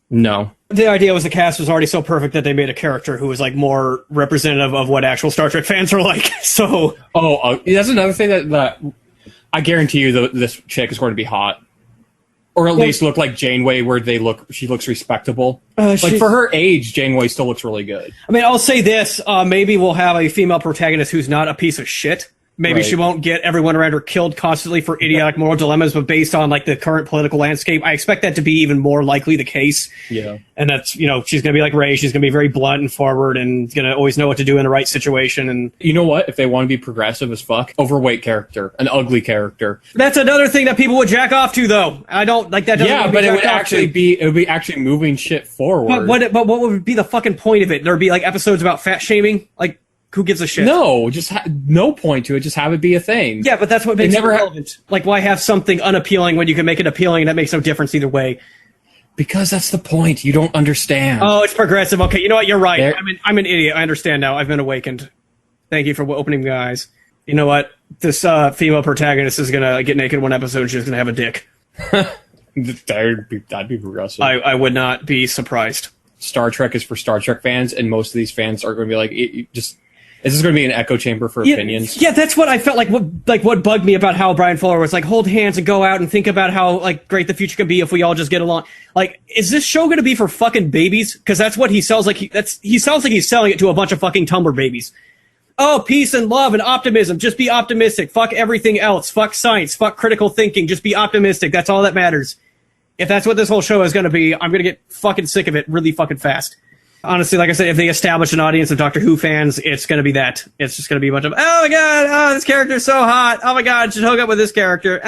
Speaker 1: No.
Speaker 2: The idea was the cast was already so perfect that they made a character who was like more representative of what actual Star Trek fans are like. So,
Speaker 1: That's another thing that I guarantee you this chick is going to be hot, or at least look like Janeway, where she looks respectable. Like for her age, Janeway still looks really good.
Speaker 2: I mean, I'll say this: maybe we'll have a female protagonist who's not a piece of shit. Maybe she won't get everyone around her killed constantly for idiotic moral dilemmas, but based on like the current political landscape, I expect that to be even more likely the case.
Speaker 1: Yeah.
Speaker 2: And that's, she's going to be like Rey. She's going to be very blunt and forward and going to always know what to do in the right situation. And
Speaker 1: you know what? If they want to be progressive as fuck, overweight character, an ugly character.
Speaker 2: That's another thing that people would jack off to, though. I don't like that.
Speaker 1: Yeah, but it would be actually moving shit forward.
Speaker 2: But what would be the fucking point of it? There'd be like episodes about fat shaming, like. Who gives a shit?
Speaker 1: No, just no point to it. Just have it be a thing.
Speaker 2: Yeah, but that's what makes it relevant. Like, why have something unappealing when you can make it appealing and that makes no difference either way?
Speaker 1: Because that's the point. You don't understand.
Speaker 2: Oh, it's progressive. Okay, you know what? You're right. I'm an idiot. I understand now. I've been awakened. Thank you for opening my eyes. You know what? This female protagonist is gonna get naked one episode and she's gonna have a dick.
Speaker 1: That'd be progressive.
Speaker 2: I would not be surprised.
Speaker 1: Star Trek is for Star Trek fans, and most of these fans are going to be like, is this going to be an echo chamber for opinions?
Speaker 2: Yeah, that's what I felt like. What bugged me about how Brian Fuller was like, hold hands and go out and think about how like great the future could be if we all just get along. Like, is this show going to be for fucking babies? Because that's what he sells. Like, he sounds like he's selling it to a bunch of fucking Tumblr babies. Oh, peace and love and optimism. Just be optimistic. Fuck everything else. Fuck science. Fuck critical thinking. Just be optimistic. That's all that matters. If that's what this whole show is going to be, I'm going to get fucking sick of it really fucking fast. Honestly, like I said, if they establish an audience of Doctor Who fans, it's going to be that. It's just going to be a bunch of, oh my god, oh, this character's so hot. Oh my god, should hook up with this character.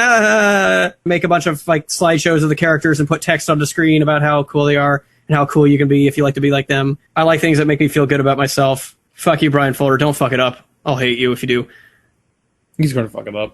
Speaker 2: Make a bunch of like slideshows of the characters and put text on the screen about how cool they are and how cool you can be if you like to be like them. I like things that make me feel good about myself. Fuck you, Brian Fuller. Don't fuck it up. I'll hate you if you do.
Speaker 1: He's going to fuck it up.